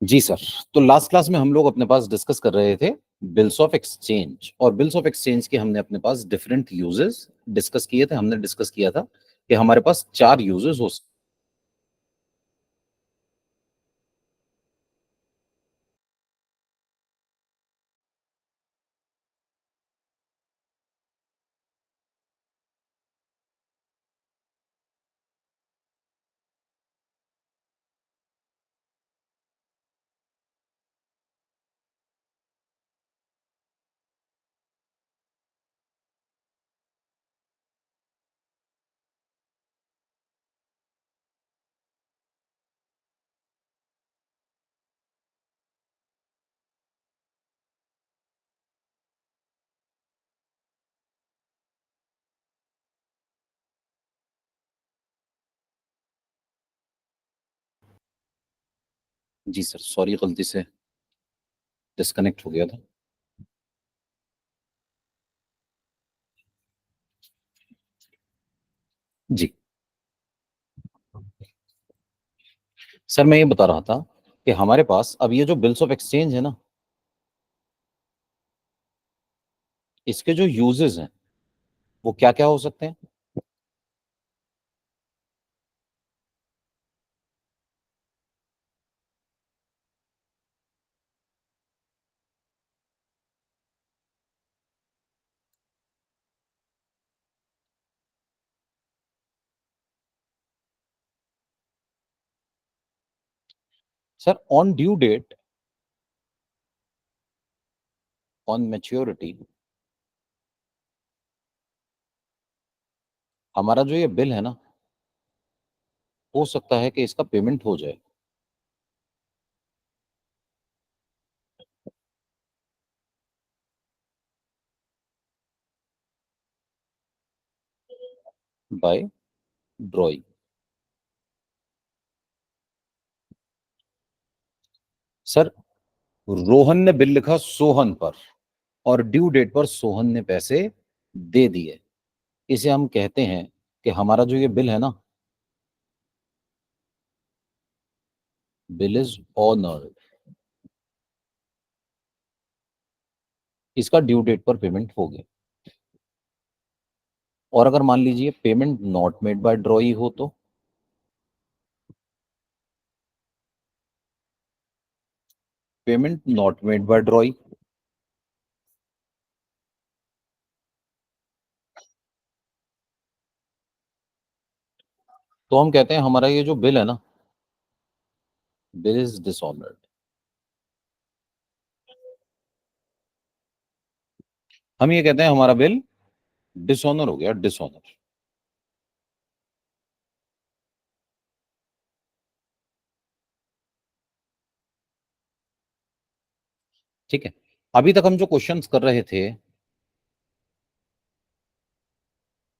जी sir. तो last class में हम लोग अपने पास डिस्कस कर रहे थे बिल्स ऑफ एक्सचेंज, और बिल्स ऑफ एक्सचेंज के हमने अपने पास डिफरेंट यूजेस डिस्कस किए थे। हमने डिस्कस किया था कि हमारे पास चार यूजेस हो। जी सर, सॉरी, गलती से डिस्कनेक्ट हो गया था। जी सर, मैं ये बता रहा था कि हमारे पास अब ये जो बिल्स ऑफ एक्सचेंज है ना, इसके जो यूजेस हैं वो क्या क्या हो सकते हैं। Sir, on due date, on maturity, हमारा जो ये बिल है ना, हो सकता है कि इसका पेमेंट हो जाए बाय ड्रॉइंग। सर, रोहन ने बिल लिखा सोहन पर, और ड्यू डेट पर सोहन ने पैसे दे दिए। इसे हम कहते हैं कि हमारा जो ये बिल है ना, बिल इज ऑनर्ड। इसका ड्यू डेट पर पेमेंट हो गया। और अगर मान लीजिए पेमेंट नॉट मेड बाय ड्रॉई हो, तो पेमेंट नॉट मेड बाय ड्रॉई, तो हम कहते हैं हमारा ये जो बिल है ना, बिल इज डिसऑनर्ड। हम ये कहते हैं हमारा बिल डिसऑनर हो गया, डिसऑनर। ठीक है। अभी तक हम जो क्वेश्चंस कर रहे थे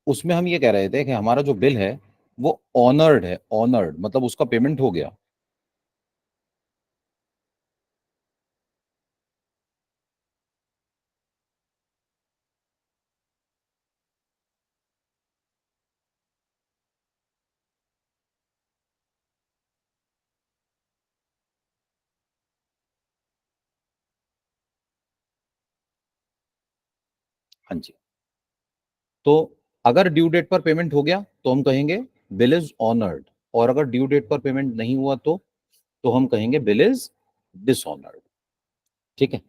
उसमें हम ये कह रहे थे कि हमारा जो बिल है वो ऑनर्ड है। ऑनर्ड मतलब उसका पेमेंट हो गया। हाँ जी। तो अगर ड्यू डेट पर पेमेंट हो गया तो हम कहेंगे बिल इज ऑनर्ड, और अगर ड्यू डेट पर पेमेंट नहीं हुआ तो हम कहेंगे बिल इज डिसऑनर्ड। ठीक है।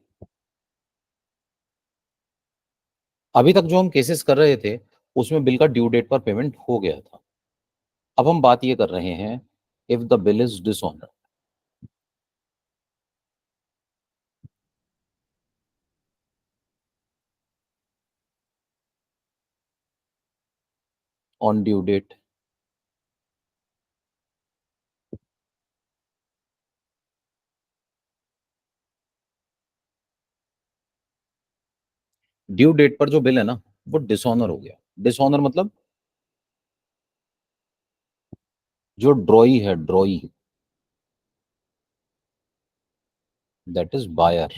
अभी तक जो हम केसेस कर रहे थे उसमें बिल का ड्यू डेट पर पेमेंट हो गया था। अब हम बात ये कर रहे हैं if the bill is dishonoured on due date. Due date पर जो बिल है ना वो डिसऑनर हो गया। डिसऑनर मतलब जो ड्रॉई है, drawee, that is buyer,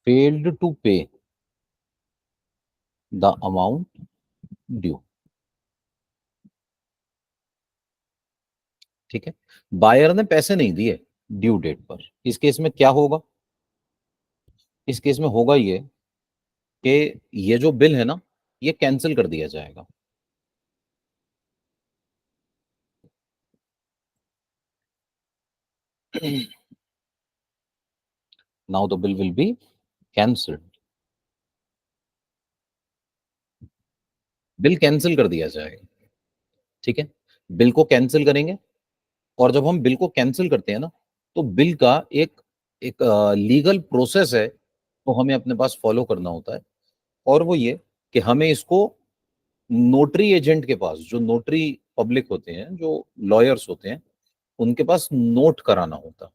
failed to pay the amount due. ठीक है, बायर ने पैसे नहीं दिए ड्यू डेट पर, इस केस में क्या होगा? इस केस में होगा ये कि ये जो बिल है ना, ये कैंसिल कर दिया जाएगा। Now the bill will be cancelled. Bill cancel कर दिया जाएगा। ठीक है, बिल को कैंसिल करेंगे, और जब हम बिल को कैंसिल करते हैं ना, तो बिल का एक एक लीगल प्रोसेस है, तो हमें अपने पास फॉलो करना होता है। और वो ये कि हमें इसको नोटरी एजेंट के पास, जो नोटरी पब्लिक होते हैं, जो लॉयर्स होते हैं, उनके पास नोट कराना होता है।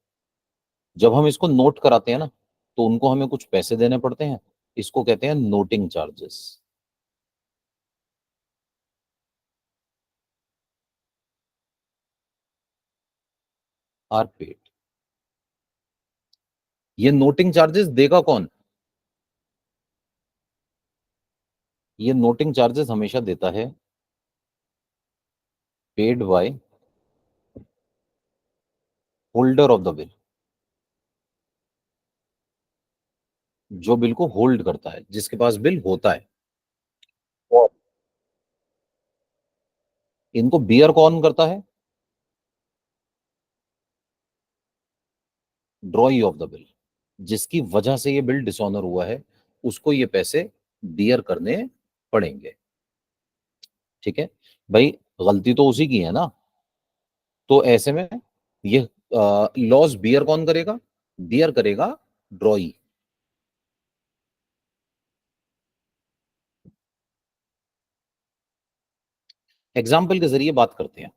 जब हम इसको नोट कराते हैं ना, तो उनको हमें कुछ पैसे देने पड़ते हैं। इसको कहते हैं नोटिंग चार्जेस। Are paid. ये नोटिंग चार्जेस देगा कौन? ये नोटिंग चार्जेस हमेशा देता है paid by holder of the bill, जो बिल को होल्ड करता है, जिसके पास बिल होता है। और इनको बियर कौन करता है? ड्रॉई ऑफ द बिल, जिसकी वजह से ये बिल डिसऑनर हुआ है, उसको ये पैसे बियर करने पड़ेंगे। ठीक है भाई, गलती तो उसी की है ना। तो ऐसे में ये लॉस बियर कौन करेगा? बियर करेगा ड्रॉई। एग्जाम्पल के जरिए बात करते हैं।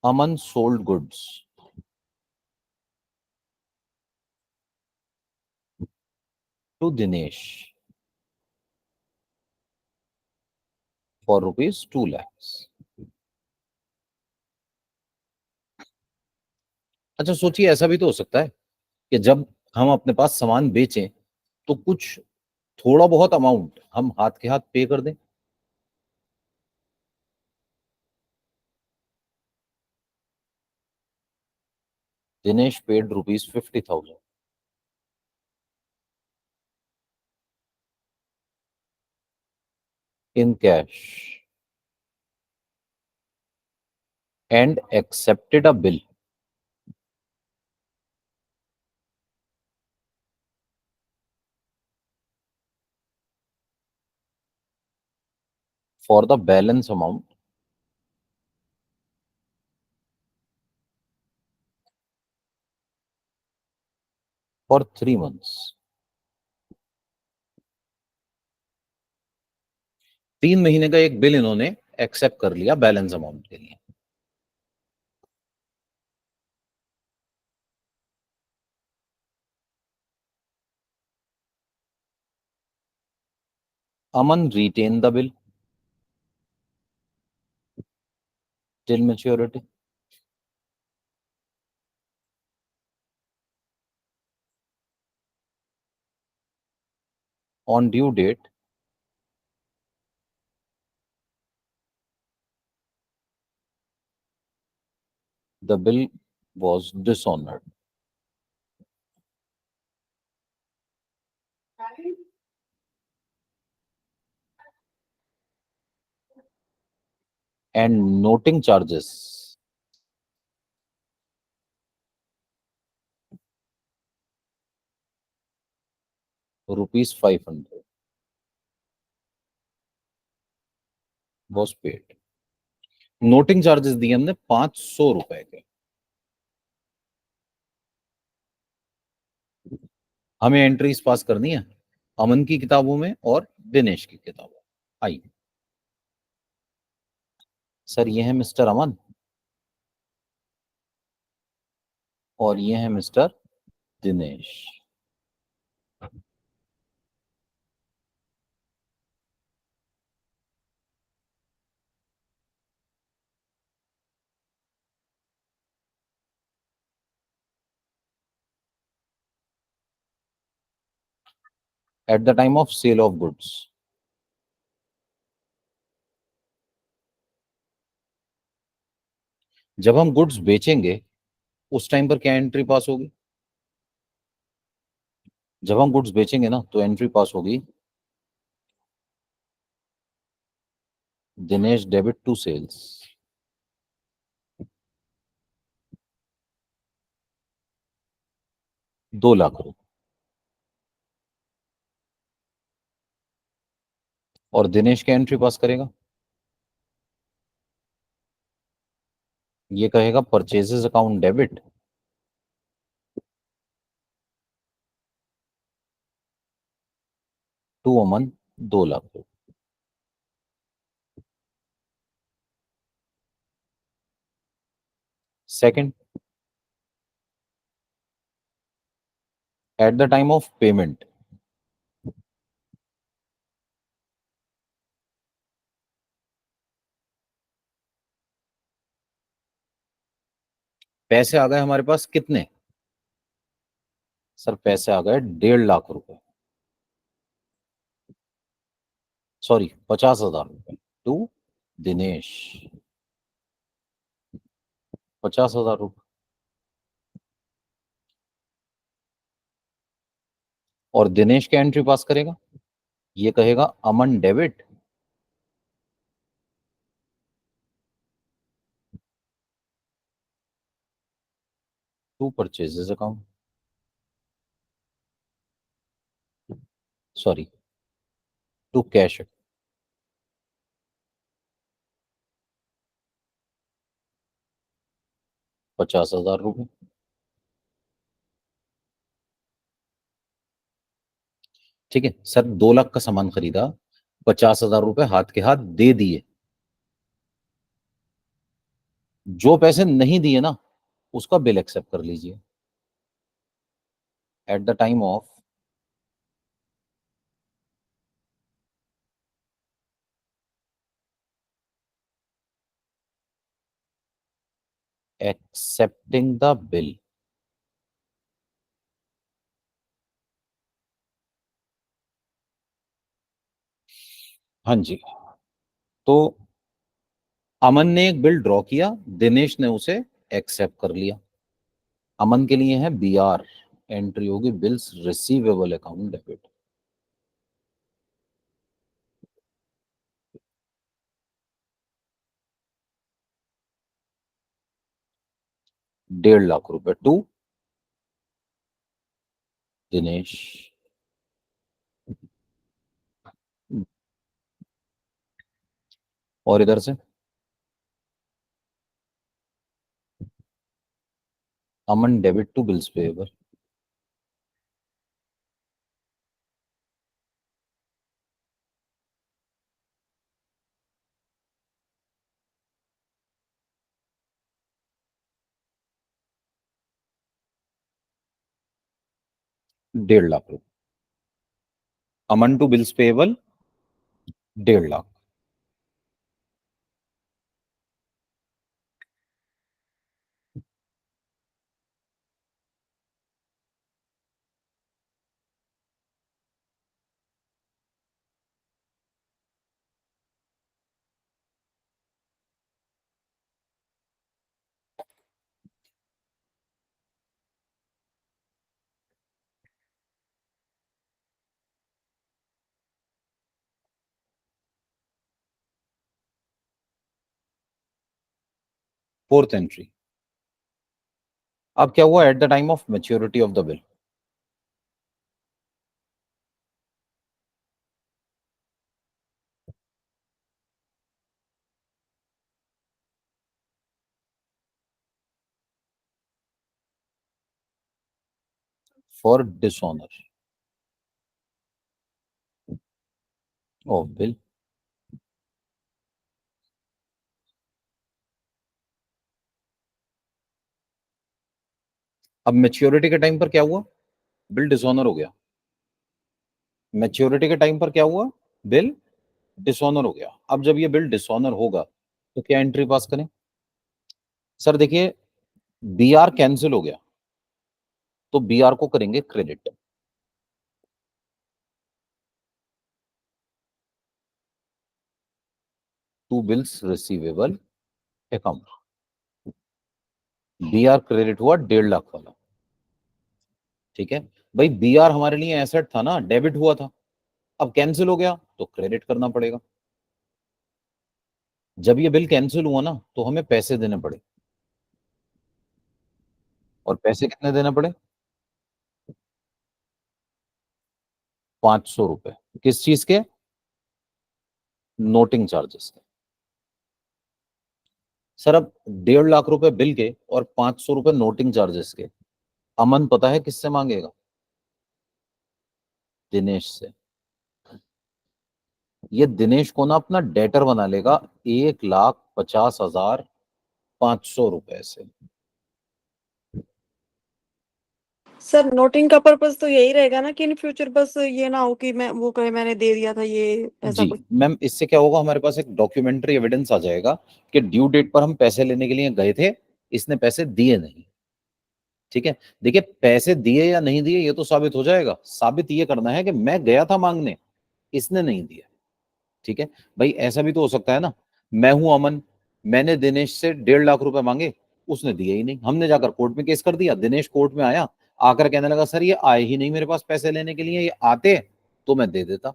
Aman sold goods to Dinesh for rupees 2 lakhs। अच्छा सोचिए, ऐसा भी तो हो सकता है कि जब हम अपने पास सामान बेचें, तो कुछ थोड़ा बहुत अमाउंट हम हाथ के हाथ पे कर दें। Dinesh paid rupees 50,000 in cash and accepted a bill for the balance amount for 3 months। 3 महीने का एक बिल इन्होंने एक्सेप्ट कर लिया बैलेंस अमाउंट के लिए। Aman retained the bill till maturity. On due date the bill was dishonored and noting charges rupees 500 was paid। Noting charges दिए हमने 500 रुपए के। हमें एंट्रीज पास करनी है अमन की किताबों में और दिनेश की किताबों में। आइए सर, ये है मिस्टर अमन और ये है mister Dinesh. At the time of sale of goods, जब हम गुड्स बेचेंगे उस टाइम पर क्या एंट्री पास होगी? जब हम गुड्स बेचेंगे ना तो एंट्री पास होगी Dinesh debit to sales 2 lakh रुपए। और दिनेश क्या एंट्री पास करेगा? ये कहेगा purchases account debit to Aman 2 lakh रुपए। Second, at the time of payment पैसे आ गए हमारे पास कितने? सर पैसे आ गए 1.5 लाख रुपए, सॉरी 50,000 रुपए टू दिनेश। 50,000 रुपए। और दिनेश क्या एंट्री पास करेगा? ये कहेगा Aman debit to purchases account, sorry to cash, 50,000 रुपए। ठीक है सर, 2 लाख का सामान खरीदा, 50,000 रुपए हाथ के हाथ दे दिए। जो पैसे नहीं दिए ना उसका बिल एक्सेप्ट कर लीजिए। Eight the time of accepting the bill. हाँ जी। तो अमन ने एक बिल ड्रॉ किया, दिनेश ने उसे एक्सेप्ट कर लिया। अमन के लिए है BR, एंट्री होगी bills receivable account debit. 1.5 lakh रुपए टू दिनेश। और इधर से Aman debit to bills payable. 1.5 lakh रुपए। Aman to bills payable 1.5 lakh. 4th entry. अब क्या हुआ at the time of maturity of the bill? For dishonour of bill. अब मेच्योरिटी के टाइम पर क्या हुआ? बिल डिसऑनर हो गया। मेच्योरिटी के टाइम पर क्या हुआ? बिल डिसऑनर हो गया। अब जब ये बिल डिसऑनर होगा तो क्या एंट्री पास करें? सर देखिए, BR कैंसिल हो गया तो BR को करेंगे credit to bills receivable account. B R credit हुआ 1.5 लाख वाला। ठीक है भाई, बी आर हमारे लिए एसेट था ना, डेबिट हुआ था, अब कैंसिल हो गया तो क्रेडिट करना पड़ेगा। जब ये बिल कैंसिल हुआ ना तो हमें पैसे देने पड़े। और पैसे कितने देने पड़े? 500 रुपए। किस चीज के? नोटिंग चार्जेस के। सर अब 1.5 लाख रुपए बिल के और 500 रुपए नोटिंग चार्जेस के, अमन पता है किससे मांगेगा? दिनेश से। ये दिनेश को ना अपना डेटर बना लेगा 1,50,500 रुपए से। सर नोटिंग का पर्पस तो यही रहेगा ना कि इन फ्यूचर बस ये ना हो कि मैं वो कहे मैंने दे दिया था ये, ऐसा जी कुछ। मैम, इससे क्या होगा, हमारे पास एक डॉक्यूमेंट्री एविडेंस आ जाएगा कि ड्यू डेट पर हम पैसे लेने के लिए गए थे, इसने पैसे दिए नहीं। ठीक है, देखिए पैसे दिए या नहीं दिए ये तो साबित हो जाएगा, साबित ये करना है कि मैं गया था मांगने, इसने नहीं दिया। ठीक है भाई, ऐसा भी तो हो सकता है ना, मैं हूं अमन, मैंने दिनेश से 1.5 लाख रुपए मांगे, उसने दिए ही नहीं, हमने जाकर कोर्ट में केस कर दिया, दिनेश कोर्ट में आया, आकर कहने लगा सर ये आए ही नहीं मेरे पास पैसे लेने के लिए, ये आते तो मैं दे देता।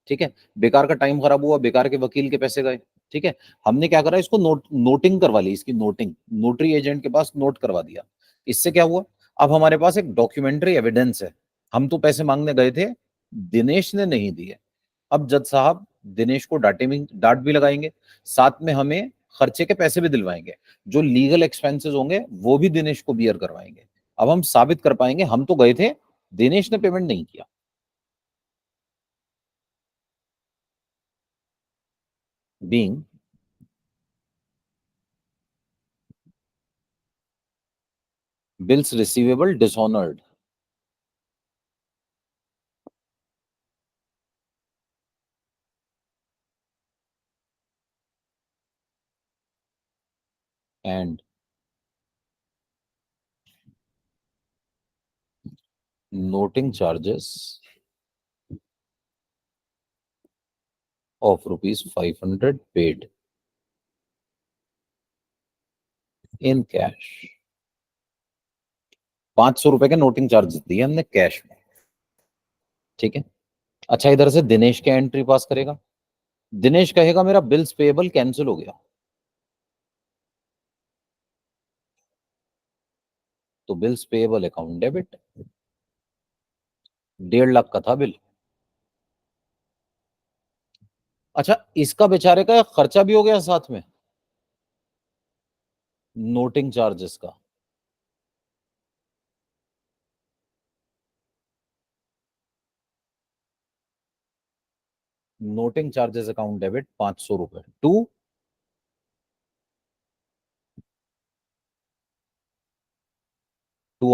ठीक है, बेकार का टाइम खराब हुआ, बेकार के वकील के पैसे गए। ठीक है, हमने क्या करा, इसको नोटिंग करवा ली, इसकी नोटिंग नोटरी एजेंट के पास नोट करवा दिया। इससे क्या हुआ, अब हमारे पास एक डॉक्यूमेंट्री एविडेंस है, हम तो पैसे मांगने गए थे, दिनेश ने नहीं दिए। अब जज साहब दिनेश को डांट भी लगाएंगे, साथ में हमें खर्चे के पैसे भी दिलवाएंगे, जो लीगल एक्सपेंसेस होंगे वो भी दिनेश को बियर करवाएंगे। अब हम साबित कर पाएंगे हम तो गए थे, दिनेश ने पेमेंट नहीं किया। Being bills receivable dishonoured and noting charges of rupees 500 paid in cash। 500 रुपए के नोटिंग चार्जेस दिए हमने कैश में। ठीक है, अच्छा इधर से दिनेश क्या एंट्री पास करेगा? दिनेश कहेगा मेरा बिल्स पेएबल कैंसिल हो गया, तो bills payable account debit, 1.5 lakh का था बिल। अच्छा, इसका बेचारे का खर्चा भी हो गया साथ में, नोटिंग चार्जेस का। नोटिंग चार्जेस अकाउंट डेबिट 500 रुपए टू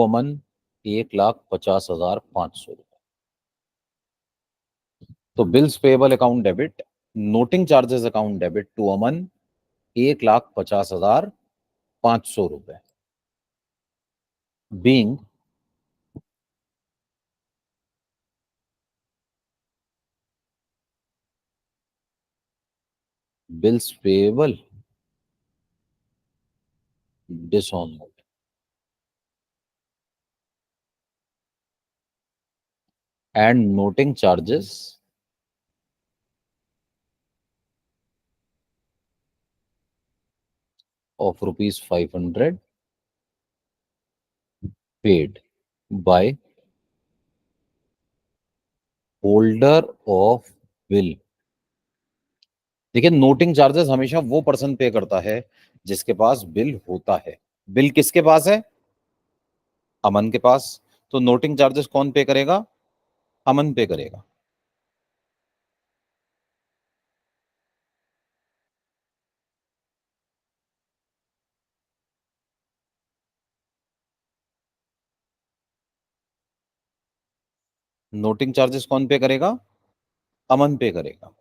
अमन, 1,50,500 रुपए। तो bills payable account debit, noting charges account debit to Aman, 1,50,500 रुपए। Being bills payable dishonoured and noting charges of rupees 500 paid by holder of bill। देखिए नोटिंग चार्जेस हमेशा वो person पे करता है जिसके पास बिल होता है। बिल किसके पास है? अमन के पास। तो नोटिंग चार्जेस कौन पे करेगा? अमन पे करेगा। नोटिंग चार्जेस कौन पे करेगा? अमन पे करेगा।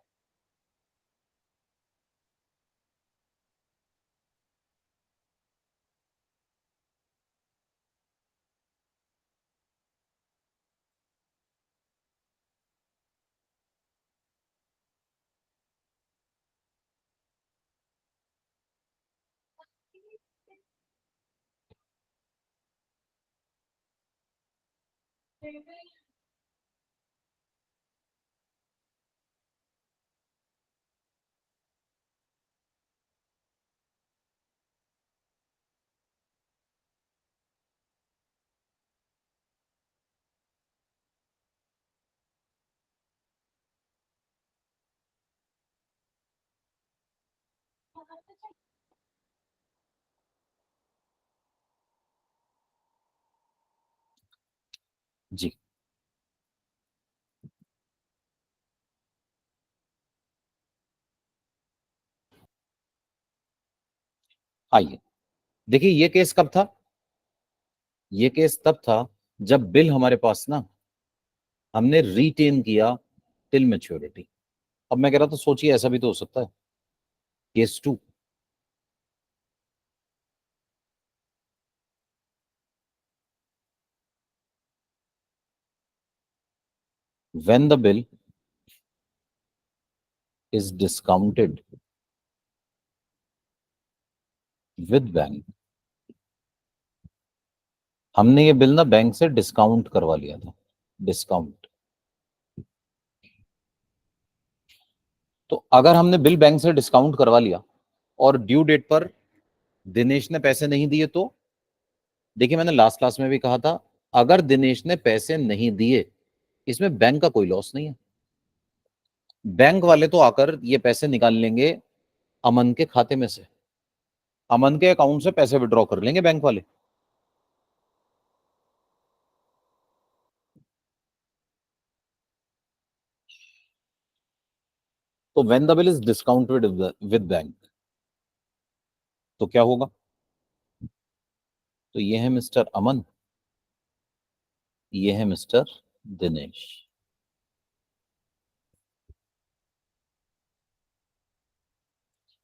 जी, आइए देखिए, ये केस कब था? ये केस तब था जब बिल हमारे पास ना हमने रिटेन किया टिल मैच्योरिटी। अब मैं कह रहा था सोचिए, ऐसा भी तो हो सकता है। Case two, when the bill is discounted with bank। हमने ये बिल ना बैंक से डिस्काउंट करवा लिया था, डिस्काउंट। तो अगर हमने बिल बैंक से डिस्काउंट करवा लिया और ड्यू डेट पर दिनेश ने पैसे नहीं दिए, तो देखिए मैंने लास्ट क्लास में भी कहा था, अगर दिनेश ने पैसे नहीं दिए, इसमें बैंक का कोई लॉस नहीं है। बैंक वाले तो आकर ये पैसे निकाल लेंगे अमन के खाते में से, अमन के अकाउंट से पैसे विड्रॉ कर लेंगे बैंक वाले। तो when the bill is discounted with bank, तो क्या होगा? तो ये है मिस्टर अमन, ये है मिस्टर दिनेश।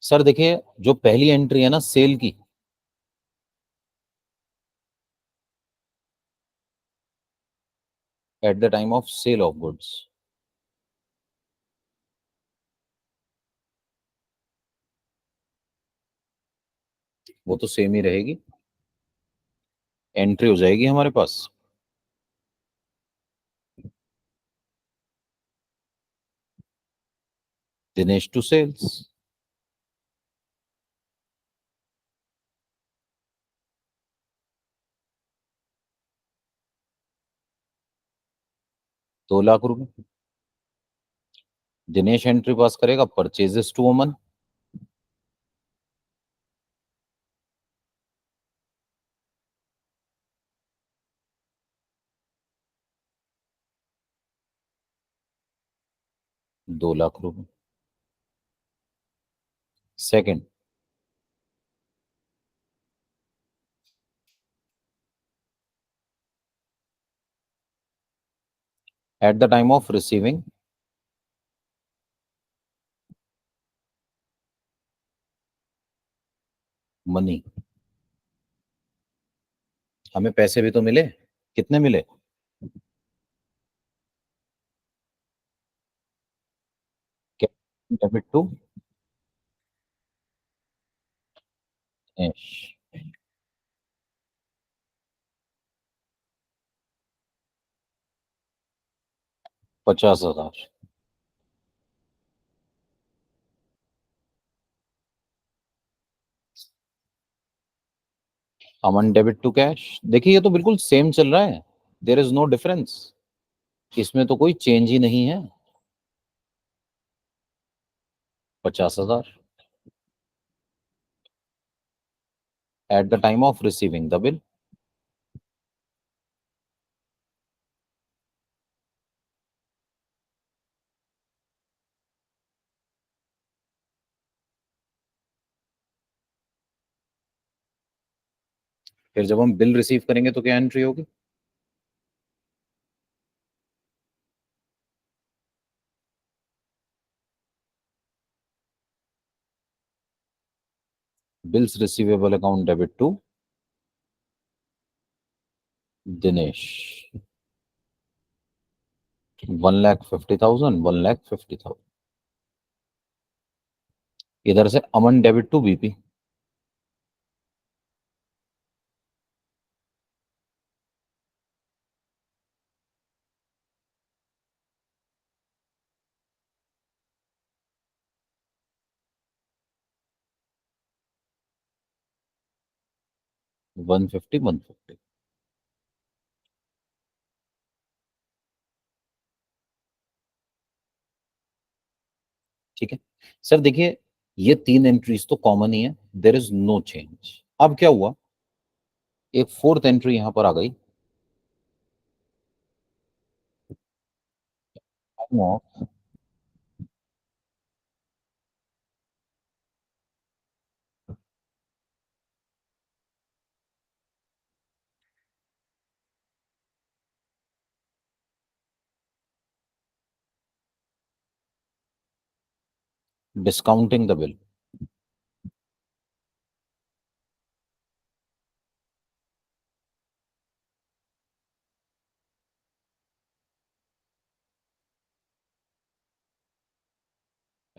सर देखिए, जो पहली एंट्री है ना सेल की, at the time of sale of goods, वो तो सेम ही रहेगी, एंट्री हो जाएगी हमारे पास दिनेश टू सेल्स। 2 लाख रुपए। दिनेश एंट्री पास करेगा परचेजेस टू अमन, 2 लाख रुपए। Second, at the time of receiving money, हमें पैसे भी तो मिले। कितने मिले? Debit to Dinesh, 50,000। Aman debit to cash. देखिए ये तो बिल्कुल सेम चल रहा है, देर इज नो डिफरेंस, इसमें तो कोई चेंज ही नहीं है। 50,000 eight the time of receiving the bill. फिर जब हम बिल रिसीव करेंगे तो क्या एंट्री होगी? Bills receivable account debit to Dinesh, 1,50,000, 1,50,000। इधर से अमन डेबिट टू बीपी, 150 150। ठीक है सर, देखिए ये तीन एंट्रीज तो कॉमन ही है, देर इज नो चेंज। अब क्या हुआ, एक फोर्थ एंट्री यहां पर आ गई, discounting the bill.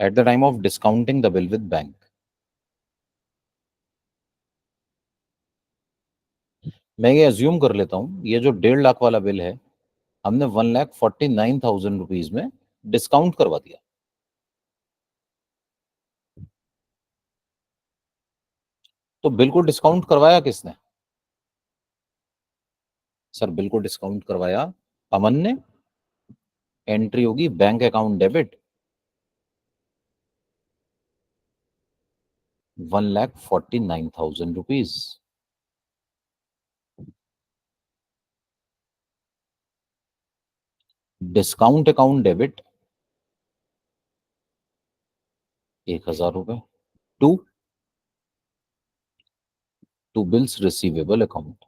At the time of discounting the bill with bank, मैं ये अज्यूम कर लेता हूं ये जो 1.5 लाख वाला बिल है, हमने 1,49,000 रुपीज में डिस्काउंट करवा दिया। तो बिल को डिस्काउंट करवाया किसने? सर बिल को डिस्काउंट करवाया अमन ने। एंट्री होगी bank account debit 1,49,000 rupees. Discount account debit 1,000 रुपए to to bills receivable account.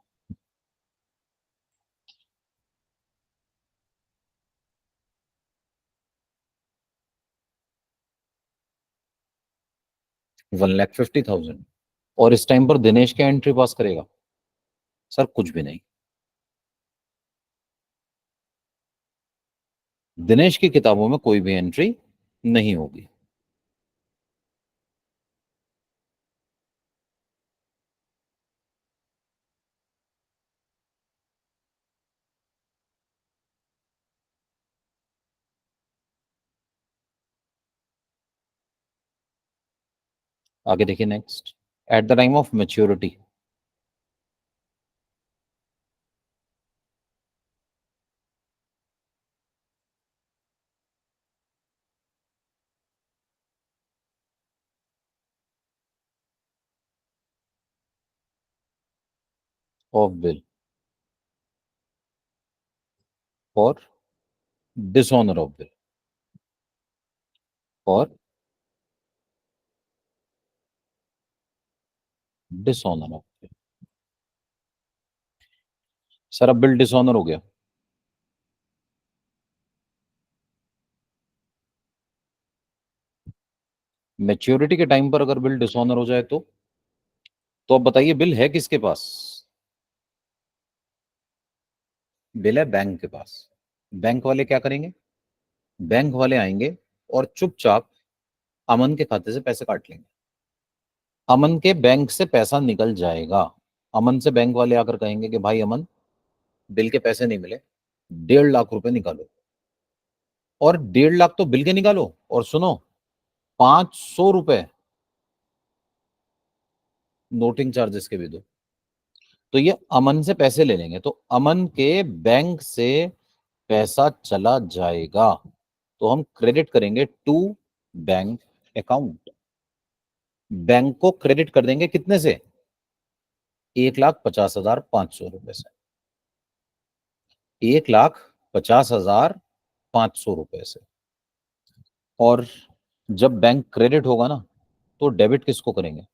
1,50,000। और इस टाइम पर दिनेश क्या एंट्री पास करेगा? सर कुछ भी नहीं, दिनेश की किताबों में कोई भी एंट्री नहीं होगी। आगे देखिए next, eight the time of maturity, of bill for dishonour of bill, for dishonour of bill. Sir अब बिल डिसऑनर हो गया, मेच्योरिटी के टाइम पर अगर बिल डिसऑनर हो जाए तो अब बताइए बिल है किसके पास? बिल है बैंक के पास। बैंक वाले क्या करेंगे? बैंक वाले आएंगे और चुपचाप अमन के खाते से पैसे काट लेंगे। अमन के बैंक से पैसा निकल जाएगा। अमन से बैंक वाले आकर कहेंगे कि भाई अमन, बिल के पैसे नहीं मिले, 1.5 लाख रुपए निकालो। और 1.5 लाख तो बिल के निकालो, और सुनो, 500 रुपए नोटिंग चार्जेस के भी दो। तो ये अमन से पैसे ले लेंगे, तो अमन के बैंक से पैसा चला जाएगा, तो हम क्रेडिट करेंगे टू बैंक अकाउंट। बैंक को क्रेडिट कर देंगे कितने से? 1,50,500 रुपए से। 1,50,500 रुपए से। और जब बैंक क्रेडिट होगा ना, तो डेबिट किसको करेंगे?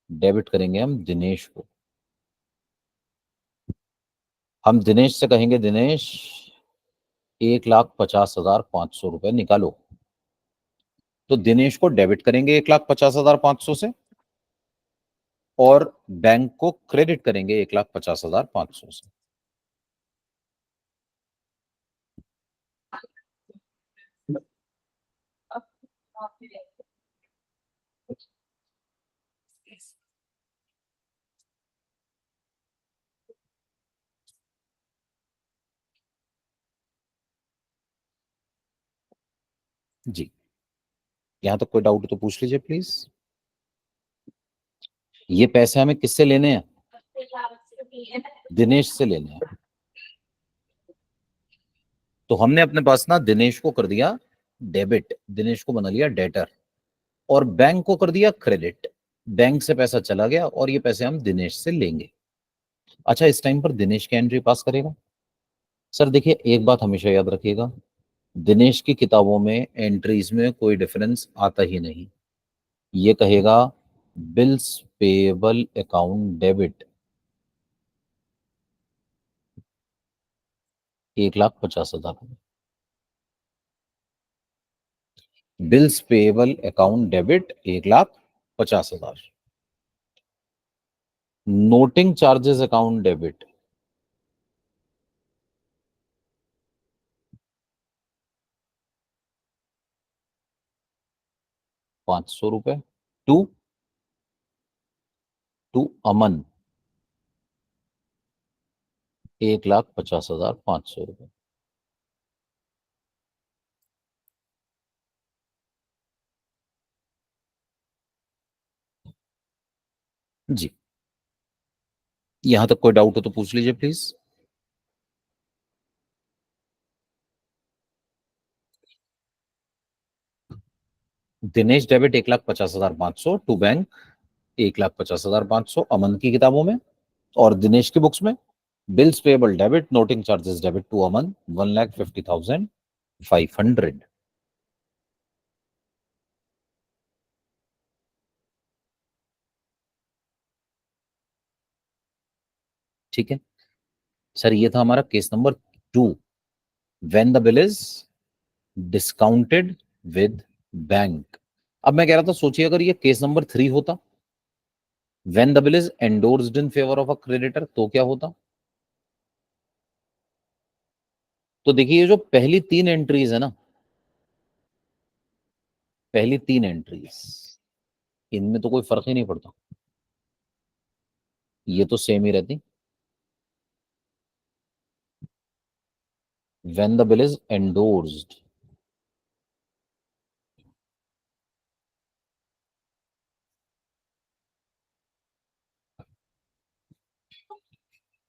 डेबिट करेंगे हम दिनेश को। हम दिनेश से कहेंगे दिनेश, 1,50,500 रुपए निकालो। तो दिनेश को डेबिट करेंगे 1,50,500 से, और बैंक को क्रेडिट करेंगे 1,50,500 से। जी, यहां तक कोई डाउट तो पूछ लीजिए प्लीज। ये पैसे हमें किससे लेने हैं? दिनेश से लेने हैं। तो हमने अपने पास ना दिनेश को कर दिया डेबिट, दिनेश को बना लिया डेटर, और बैंक को कर दिया क्रेडिट। बैंक से पैसा चला गया और ये पैसे हम दिनेश से लेंगे। अच्छा, इस टाइम पर दिनेश की एंट्री पास करेगा। सर देखिए, एक बात हमेशा याद रखिएगा, दिनेश की किताबों में एंट्रीज में कोई डिफरेंस आता ही नहीं। ये कहेगा bills payable account debit 1,50,000, bills payable account debit 1,50,000, noting charges account debit 500 रुपए, टू टू अमन 1,50,500 रुपए। जी, यहां तक कोई डाउट हो तो पूछ लीजिए please. Dinesh debit 1,50,500 to bank 1,50,500 Aman की किताबों में, और दिनेश की बुक्स में bills payable debit noting charges debit to Aman 1,50,500। ठीक है सर, ये था हमारा case number 2, when the bill is discounted with bank. अब मैं कह रहा था, सोचिए अगर ये केस नंबर 3 होता, when the bill is endorsed in favour of a creditor, तो क्या होता? तो देखिए, ये जो पहली 3 एंट्रीज है ना, पहली 3 एंट्रीज, इनमें तो कोई फर्क ही नहीं पड़ता, ये तो सेम ही रहती। When the bill is endorsed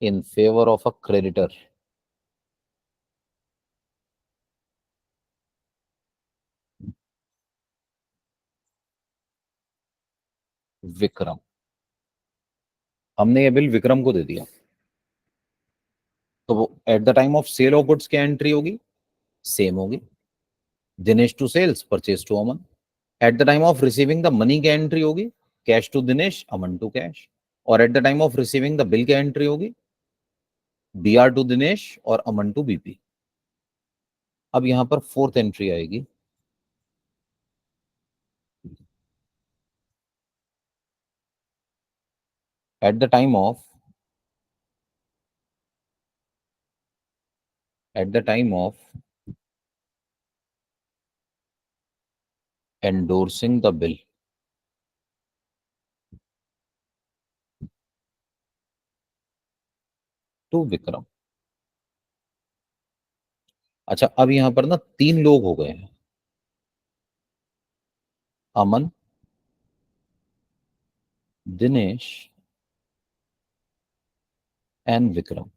in favour of a creditor, Vikram, हमने ये बिल विक्रम को दे दिया, तो वो at the time of sale of goods क्या एंट्री होगी? सेम होगी, Dinesh to sales purchase to Aman. At the time of receiving the money क्या एंट्री होगी? Cash to Dinesh Aman to cash. और at the time of receiving the bill क्या entry होगी? B R to Dinesh और Aman to BP. अब यहां पर फोर्थ एंट्री आएगी, at the time of at the time of endorsing the bill to Vikram. अच्छा, अब यहां पर ना 3 लोग हो गए हैं, अमन, दिनेश एंड विक्रम।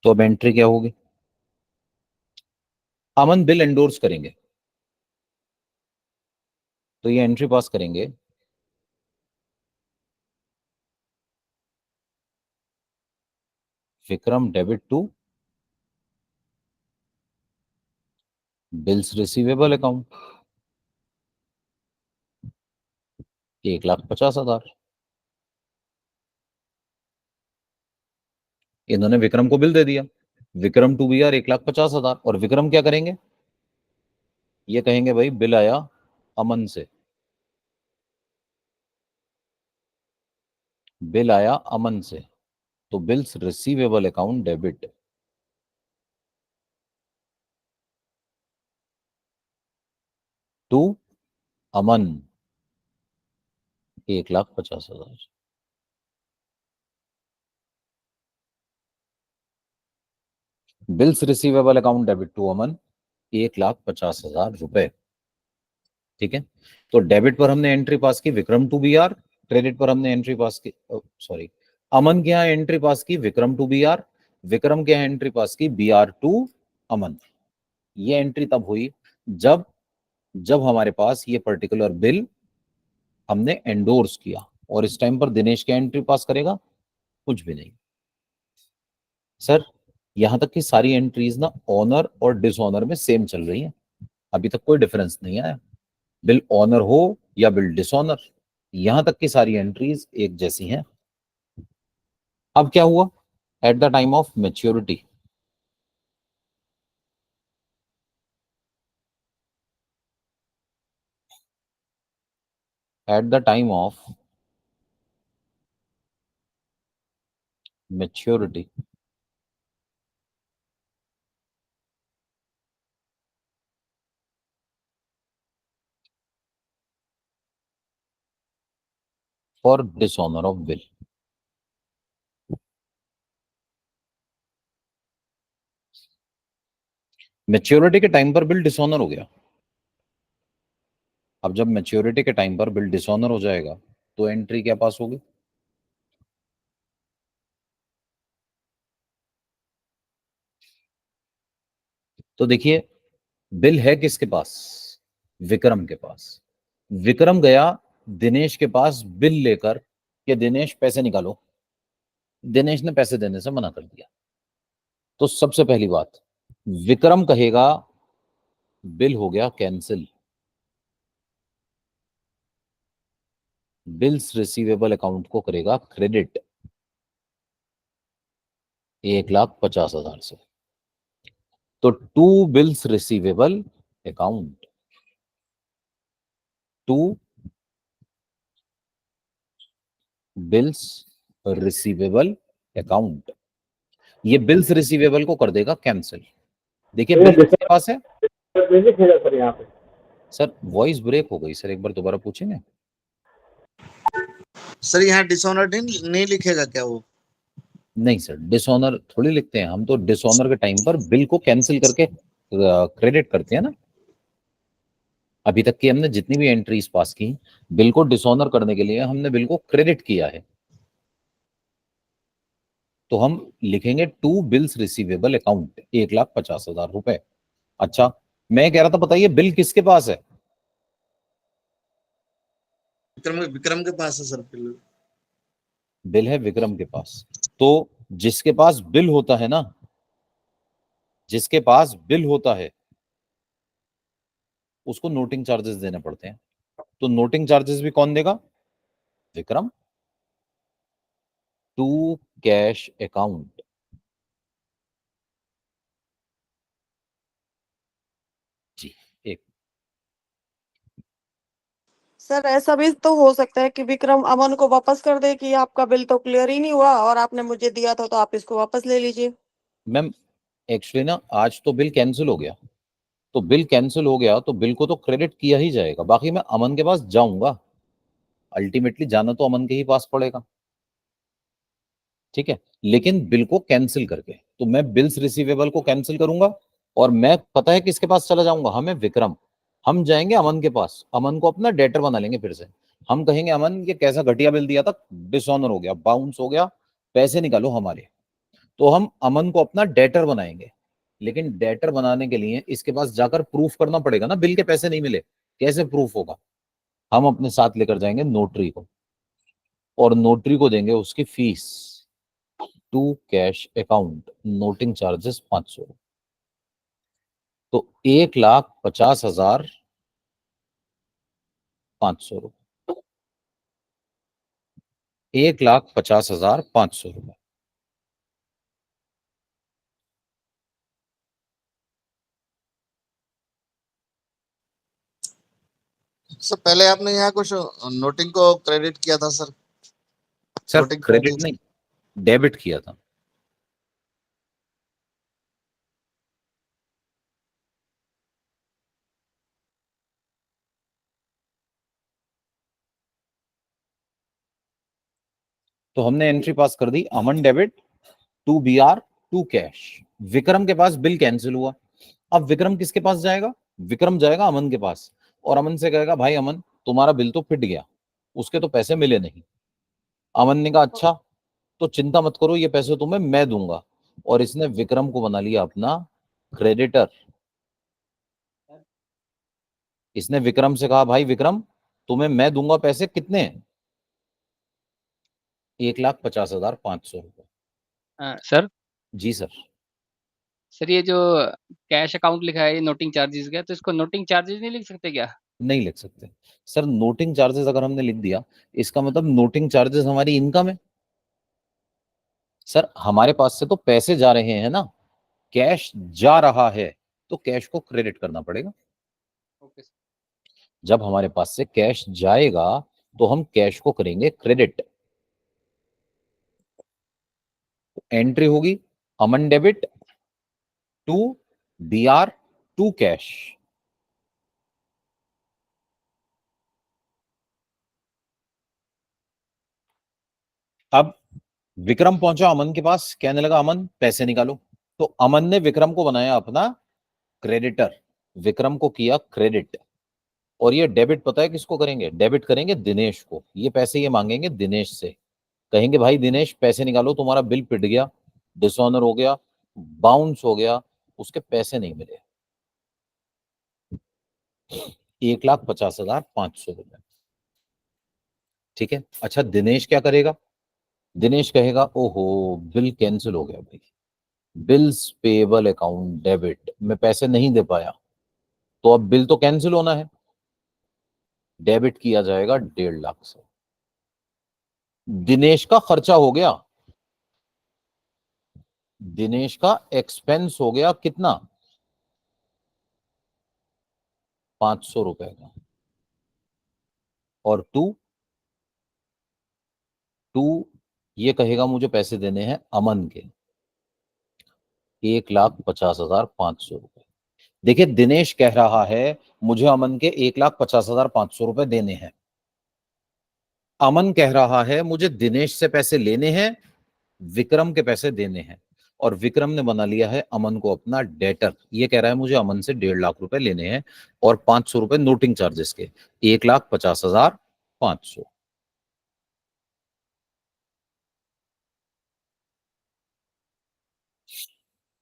तो अब एंट्री क्या होगी? अमन बिल एंडोर्स करेंगे, तो ये एंट्री पास करेंगे, Vikram debit to bills receivable account 1,50,000। इन्होंने विक्रम को बिल दे दिया, विक्रम टू बी आर 1,50,000, और विक्रम क्या करेंगे? ये कहेंगे भाई बिल आया अमन से, बिल आया अमन से, तो bills receivable account debit to Aman 1,50,000। Bills receivable account debit to Aman 1,50,000 रुपए। ठीक है, तो डेबिट पर हमने एंट्री पास की Vikram to B R, credit पर हमने एंट्री पास की, सॉरी, अमन के यहाँ एंट्री पास की Vikram to B R, Vikram के यहाँ एंट्री पास की बी आर टू अमन। ये एंट्री तब हुई जब जब हमारे पास ये पर्टिकुलर बिल हमने एंडोर्स किया, और इस टाइम पर दिनेश क्या एंट्री पास करेगा? कुछ भी नहीं। सर यहां तक कि सारी एंट्रीज ना ऑनर और डिसऑनर में सेम चल रही हैं, अभी तक कोई डिफरेंस नहीं आया, बिल ऑनर हो या बिल डिसऑनर, यहां तक की सारी एंट्रीज एक जैसी हैं। अब क्या हुआ? At the time of maturity, eight the time of maturity, for dishonour of bill, maturity के टाइम पर बिल डिसऑनर हो गया। अब जब मैच्योरिटी के टाइम पर बिल डिसऑनर हो जाएगा तो एंट्री क्या पास होगी? तो देखिए, बिल है किसके पास? विक्रम के पास। विक्रम गया दिनेश के पास बिल लेकर कि दिनेश पैसे निकालो, दिनेश ने पैसे देने से मना कर दिया। तो सबसे पहली बात, विक्रम कहेगा बिल हो गया कैंसिल, बिल्स रिसीवेबल अकाउंट को करेगा क्रेडिट 1,50,000 से। तो to bills receivable account, to bills receivable account, ये बिल्स रिसीवेबल को कर देगा कैंसिल। देखिए बिल किसके पास है? सर यहाँ पे सर वॉइस ब्रेक हो गई सर, एक बार दोबारा पूछेंगे? सर यहाँ डिसऑनर नहीं लिखेगा क्या वो? नहीं सर, डिसऑनर थोड़ी लिखते हैं हम, तो डिसऑनर के टाइम पर बिल को कैंसिल करके क्रेडिट करते हैं ना। अभी तक की हमने जितनी भी एंट्रीज पास की, बिल को डिसऑनर करने के लिए हमने बिल को क्रेडिट किया है, तो हम लिखेंगे टू बिल्स रिसीवेबल अकाउंट 1,50,000 रुपए। अच्छा, मैं कह रहा था बताइए बिल किसके पास है? विक्रम के पास है सर बिल। बिल है विक्रम के पास। तो जिसके पास बिल होता है ना, जिसके पास बिल होता है उसको नोटिंग चार्जेस देने पड़ते हैं। तो नोटिंग चार्जेस भी कौन देगा? विक्रम। टू कैश अकाउंट, जी एक। सर ऐसा भी तो हो सकता है कि विक्रम अमन को वापस कर दे कि आपका बिल तो क्लियर ही नहीं हुआ और आपने मुझे दिया था तो आप इसको वापस ले लीजिए। मैम एक्चुअली ना आज तो बिल कैंसिल हो गया, तो बिल कैंसिल हो गया तो बिल को तो क्रेडिट किया ही जाएगा, बाकी मैं अमन के पास जाऊंगा, अल्टीमेटली जाना तो अमन के ही पास पड़ेगा। ठीक है, लेकिन बिल को कैंसिल करके, तो मैं बिल्स रिसीवेबल को कैंसिल करूंगा और मैं पता है किसके पास चला जाऊंगा? हमें विक्रम, हम जाएंगे अमन के पास, अमन को अपना डेटर बना लेंगे फिर से। हम कहेंगे अमन ये कैसा घटिया बिल दिया था, डिसऑनर हो गया, बाउंस हो गया, पैसे निकालो हमारे। तो हम अमन को अपना डेटर बनाएंगे, लेकिन डेटर बनाने के लिए इसके पास जाकर प्रूफ करना पड़ेगा ना, बिल के पैसे नहीं मिले, कैसे प्रूफ होगा? हम अपने साथ लेकर जाएंगे नोटरी को, और नोटरी को देंगे उसकी fees, to cash account noting charges 500। तो 1,50,500 रुपए, 1,50,500 रुपए। सर पहले आपने यहाँ कुछ नोटिंग को क्रेडिट किया था सर। सर नोटिंग क्रेडिट नहीं, डेबिट किया था। तो हमने एंट्री पास कर दी Aman debit to B R to cash, Vikram के पास बिल कैंसिल हुआ। अब विक्रम किसके पास जाएगा? विक्रम जाएगा अमन के पास और अमन से कहेगा भाई अमन तुम्हारा बिल तो फिट गया, उसके तो पैसे मिले नहीं। अमन ने कहा अच्छा तो चिंता मत करो, ये पैसे तुम्हें मैं दूंगा। और इसने विक्रम को बना लिया अपना क्रेडिटर। इसने विक्रम से कहा भाई विक्रम तुम्हें मैं दूंगा पैसे, कितने? 1,50,500 रुपए। सर जी सर। सर ये जो कैश अकाउंट लिखा है ये नोटिंग चार्जेस का, तो इसको नोटिंग चार्जेस नहीं लिख सकते क्या? नहीं लिख सकते सर, नोटिंग चार्जेस अगर हमने लिख दिया इसका मतलब नोटिंग चार्जेस हमारी इनकम है। सर हमारे पास से तो पैसे जा रहे हैं ना, कैश जा रहा है तो कैश को क्रेडिट करना पड़ेगा। Okay sir. जब हमारे पास से कैश जाएगा तो हम कैश को करेंगे क्रेडिट। एंट्री होगी Aman debit to B R to cash. अब विक्रम पहुंचा अमन के पास, कहने लगा अमन पैसे निकालो। तो अमन ने विक्रम को बनाया अपना क्रेडिटर, विक्रम को किया क्रेडिट। और ये डेबिट पता है किसको करेंगे? डेबिट करेंगे दिनेश को। ये पैसे ये मांगेंगे दिनेश से, कहेंगे भाई दिनेश पैसे निकालो, तुम्हारा बिल पिट गया, डिसऑनर हो गया, बाउंस हो गया, उसके पैसे नहीं मिले। 1,50,500 रुपए। ठीक है, अच्छा दिनेश क्या करेगा? दिनेश कहेगा ओहो बिल कैंसिल हो गया भाई, बिल्स पेबल अकाउंट डेबिट, मैं पैसे नहीं दे पाया, तो अब बिल तो कैंसिल होना है। डेबिट किया जाएगा 1.5 लाख से। दिनेश का खर्चा हो गया, दिनेश का एक्सपेंस हो गया कितना? 500 रुपए का। और टू ये कहेगा मुझे पैसे देने हैं अमन के 1,50,500 रुपए। देखिए दिनेश कह रहा है मुझे अमन के 1,50,500 रुपए देने हैं, अमन कह रहा है मुझे दिनेश से पैसे लेने हैं, विक्रम के पैसे देने हैं। और विक्रम ने बना लिया है अमन को अपना डेटर। ये कह रहा है मुझे अमन से 1.5 लाख रुपए लेने हैं और 500 रुपए नोटिंग चार्जेस के, 1,50,500।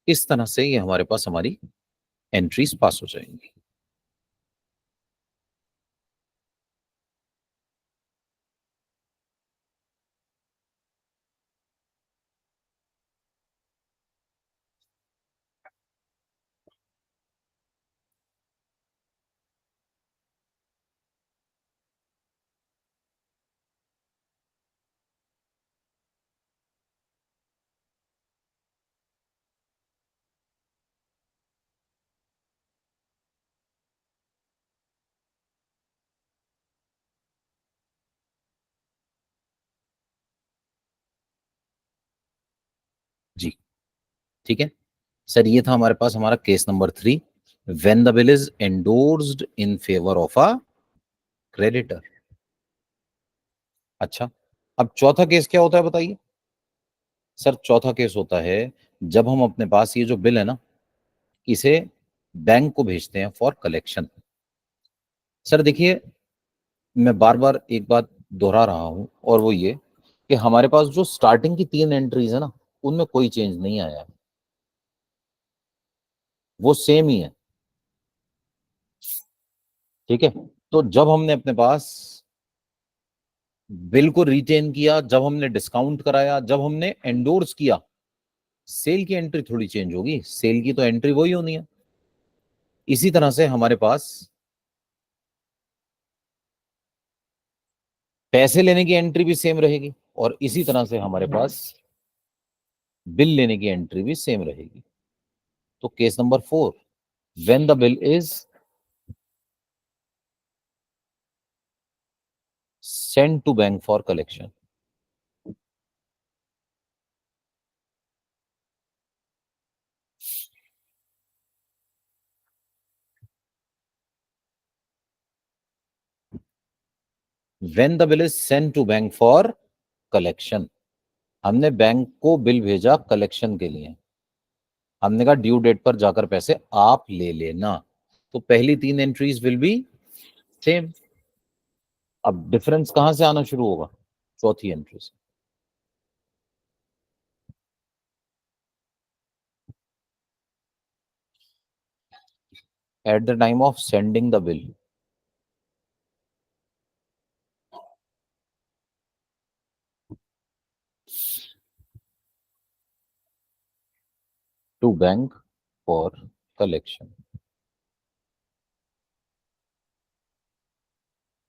इस तरह से ये हमारे पास हमारी एंट्रीज पास हो जाएंगी। जी ठीक है सर, ये था हमारे पास हमारा case number 3, when the bill is endorsed in favour of a creditor. अच्छा, अब चौथा केस क्या होता है बताइए? सर चौथा केस होता है जब हम अपने पास ये जो बिल है ना, इसे बैंक को भेजते हैं फॉर कलेक्शन। सर देखिए मैं बार बार एक बात दोहरा रहा हूं, और वो ये कि हमारे पास जो स्टार्टिंग की 3 एंट्रीज है ना, उनमें कोई चेंज नहीं आया है, वो सेम ही है। ठीक है, तो जब हमने अपने पास बिल को रिटेन किया, जब हमने डिस्काउंट कराया, जब हमने एंडोर्स किया, सेल की एंट्री थोड़ी चेंज होगी, सेल की तो एंट्री वही होनी है। इसी तरह से हमारे पास पैसे लेने की एंट्री भी सेम रहेगी, और इसी तरह से हमारे पास बिल लेने की एंट्री भी सेम रहेगी। तो case number 4, when the bill is send to bank for collection. When the bill is send to bank for collection, हमने बैंक को बिल भेजा कलेक्शन के लिए। हमने कहा ड्यू डेट पर जाकर पैसे आप ले लेना, तो पहली 3 एंट्रीज विल बी सेम। अब डिफरेंस कहां से आना शुरू होगा? चौथी एंट्री से। Eight the time of sending the bill, to bank for collection.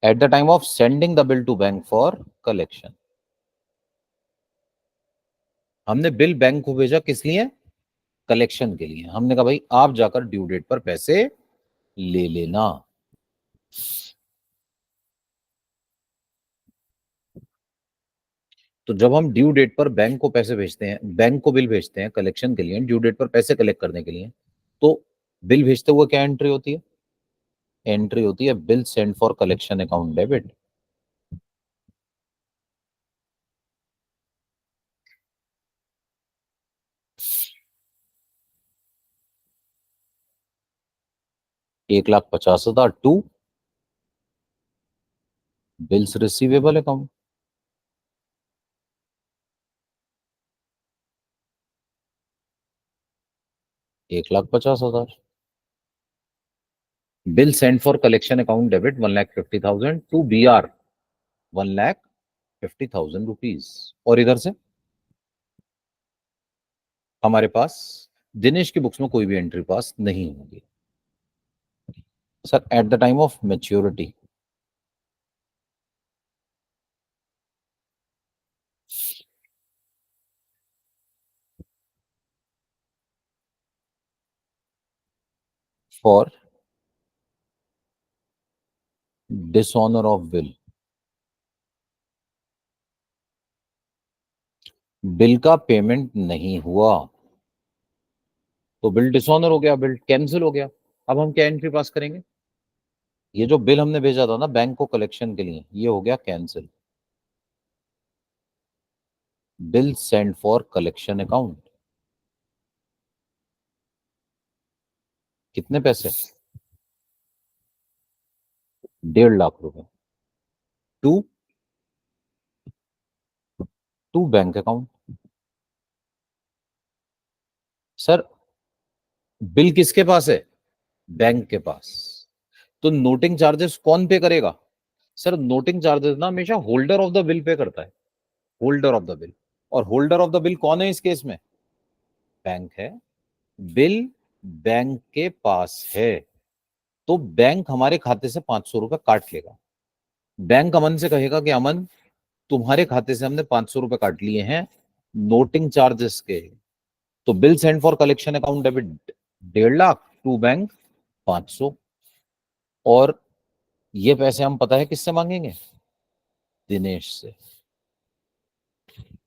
At the time of sending the bill to bank for collection. हमने बिल बैंक को भेजा किस लिए? कलेक्शन के लिए। हमने कहा भाई आप जाकर ड्यू डेट पर पैसे ले लेना। तो जब हम ड्यू डेट पर बैंक को पैसे भेजते हैं, बैंक को बिल भेजते हैं कलेक्शन के लिए, ड्यू डेट पर पैसे कलेक्ट करने के लिए, तो बिल भेजते हुए क्या एंट्री होती है? एंट्री होती है bill send for collection account debit. $1,50,000 to bills receivable account. $1,50,000 bill send for collection account debit 1,50,000 to BR 1,50,000 rupees. और इधर से हमारे पास दिनेश की बुक्स में कोई भी एंट्री पास नहीं होगी। Sir eight the time of maturity, for dishonour of bill, bill का पेमेंट नहीं हुआ तो बिल डिसऑनर हो गया, बिल कैंसिल हो गया। अब हम क्या एंट्री पास करेंगे? ये जो बिल हमने भेजा था ना बैंक को कलेक्शन के लिए, ये हो गया cancel. Bill send for collection account, कितने पैसे? 1.5 लाख रुपए to to bank account. Sir bill किसके पास है? बैंक के पास। तो नोटिंग चार्जेस कौन पे करेगा? सर नोटिंग चार्जेस ना हमेशा holder of the bill pay करता है, होल्डर ऑफ द बिल। और होल्डर ऑफ द बिल कौन है इस केस में? बैंक है। बिल बैंक के पास है तो बैंक हमारे खाते से 500 रुपए काट लेगा। बैंक अमन से कहेगा कि अमन तुम्हारे खाते से हमने 500 रुपए काट लिए हैं नोटिंग चार्जेस के, तो bill send for collection account debit 1.5 lakh to bank 500। और ये पैसे हम पता है किससे मांगेंगे? दिनेश से।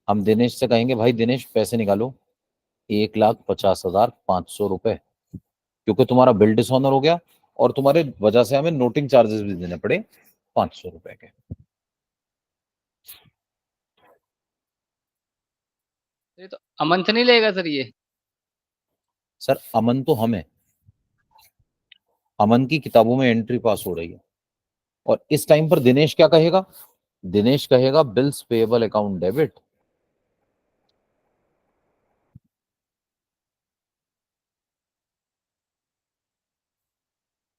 हम दिनेश से कहेंगे भाई दिनेश पैसे निकालो 1,50,500 रुपए, क्योंकि तुम्हारा बिल डिसऑनर हो गया और तुम्हारे वजह से हमें नोटिंग चार्जेस भी देने पड़े 500 रुपए के। ये तो अमन से नहीं लेगा सर ये? सर अमन तो हमें, अमन की किताबों में एंट्री पास हो रही है और इस टाइम पर दिनेश क्या कहेगा? दिनेश कहेगा bills payable account debit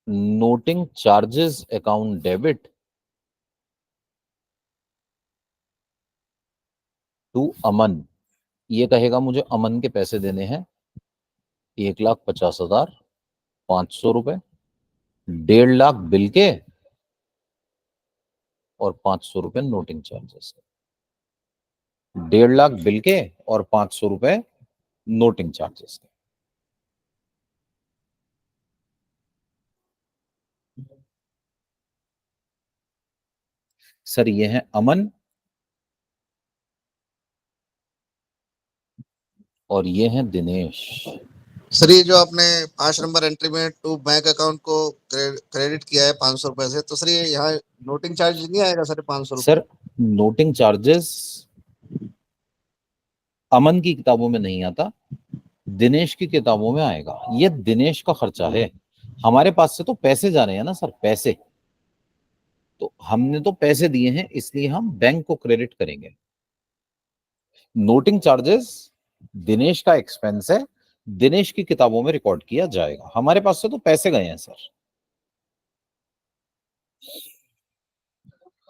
noting charges account debit to Aman. ये कहेगा मुझे अमन के पैसे देने हैं 1,50,500 रुपए, 1.5 लाख बिल के और 500 रुपए नोटिंग चार्जेस। 1.5 लाख बिल के और 500 रुपए नोटिंग चार्जेस के। सर ये है अमन और ये है दिनेश। सर ये जो आपने 5 नंबर एंट्री में टू बैंक अकाउंट को क्रेडिट किया है 500 रुपए से, तो सर ये यहाँ नोटिंग चार्ज नहीं आएगा सर 500 रुपए? सर नोटिंग चार्जेस अमन की किताबों में नहीं आता, दिनेश की किताबों में आएगा। ये दिनेश का खर्चा है, हमारे पास से तो पैसे जा रहे हैं ना सर, पैसे, तो हमने तो पैसे दिए हैं, इसलिए हम बैंक को क्रेडिट करेंगे। नोटिंग चार्जेस दिनेश का एक्सपेंस है, दिनेश की किताबों में रिकॉर्ड किया जाएगा, हमारे पास से तो पैसे गए हैं सर,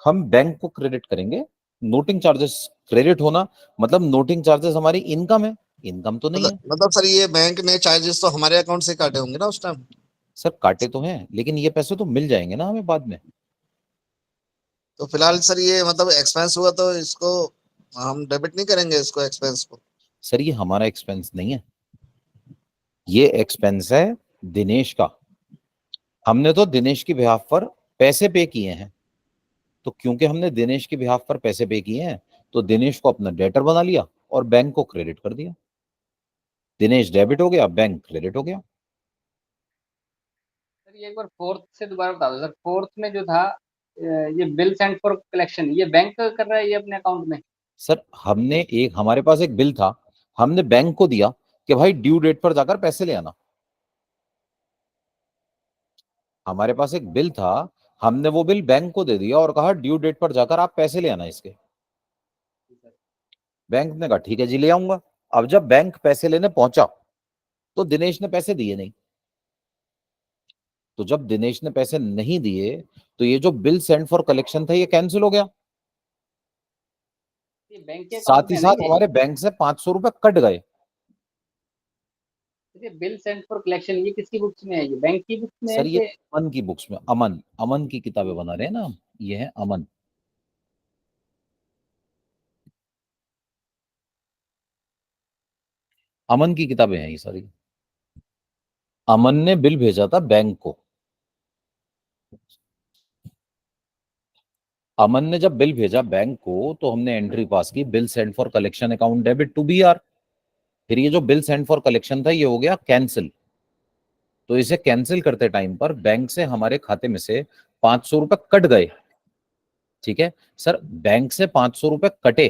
हम बैंक को क्रेडिट करेंगे। नोटिंग चार्जेस क्रेडिट होना मतलब नोटिंग चार्जेस हमारी इनकम है, इनकम तो नहीं है मतलब सर ये बैंक ने चार्जेस तो हमारे अकाउंट से काटे होंगे ना उस टाइम। सर, काटे तो हैं, लेकिन ये पैसे तो मिल जाएंगे ना हमें बाद में। तो फिलहाल सर ये मतलब एक्सपेंस हुआ तो इसको हम डेबिट नहीं करेंगे इसको एक्सपेंस को। सर ये हमारा एक्सपेंस नहीं है, ये एक्सपेंस है दिनेश का, हमने तो दिनेश की बिहाफ पर पैसे पे किए हैं, तो क्योंकि हमने दिनेश की बिहाफ पर पैसे पे किए हैं तो दिनेश को अपना डेटर बना लिया और बैंक को क्रेडिट कर दिया, दिनेश डेबिट हो गया, बैंक क्रेडिट हो गया। सर ये एक बार फोर्थ से दोबारा बता दो सर, फोर्थ में जो था ये बिल सेंड फॉर कलेक्शन, ये बैंक कर रहा है ये अपने अकाउंट में? सर हमने हमारे पास एक बिल था, हमने बैंक को दिया कि भाई ड्यू डेट पर जाकर पैसे ले आना, हमारे पास एक बिल था, हमने वो बिल बैंक को दे दिया और कहा ड्यू डेट पर जाकर आप पैसे ले आना इसके। बैंक ने कहा ठीक है जी ले आऊंगा। अब जब बैंक पैसे लेने पहुंचा तो दिनेश ने पैसे दिए नहीं, तो जब दिनेश ने पैसे नहीं दिए तो ये जो बिल सेंड फॉर कलेक्शन था ये कैंसिल हो गया, ये बैंक के अकाउंट साथ ही में साथ नहीं है हमारे बैंक से 500 रुपए कट गए। ये बिल सेंड फॉर कलेक्शन, ये किसकी बुक्स में है, ये बैंक की बुक्स में है सर ये कि? अमन की बुक्स में, अमन अमन की किताबें बना रहे हैं ना हम, ये है अमन। अमन की किताबें हैं ये सारी, अमन ने बिल भेजा था बैंक को, अमन ने जब बिल भेजा बैंक को तो हमने एंट्री पास की, bill send for collection account debit to BR. फिर ये जो बिल सेंड फॉर कलेक्शन था ये हो गया कैंसिल, तो इसे कैंसिल करते टाइम पर बैंक से हमारे खाते में से 500 रुपए कट गए। ठीक है सर, बैंक से 500 रुपए कटे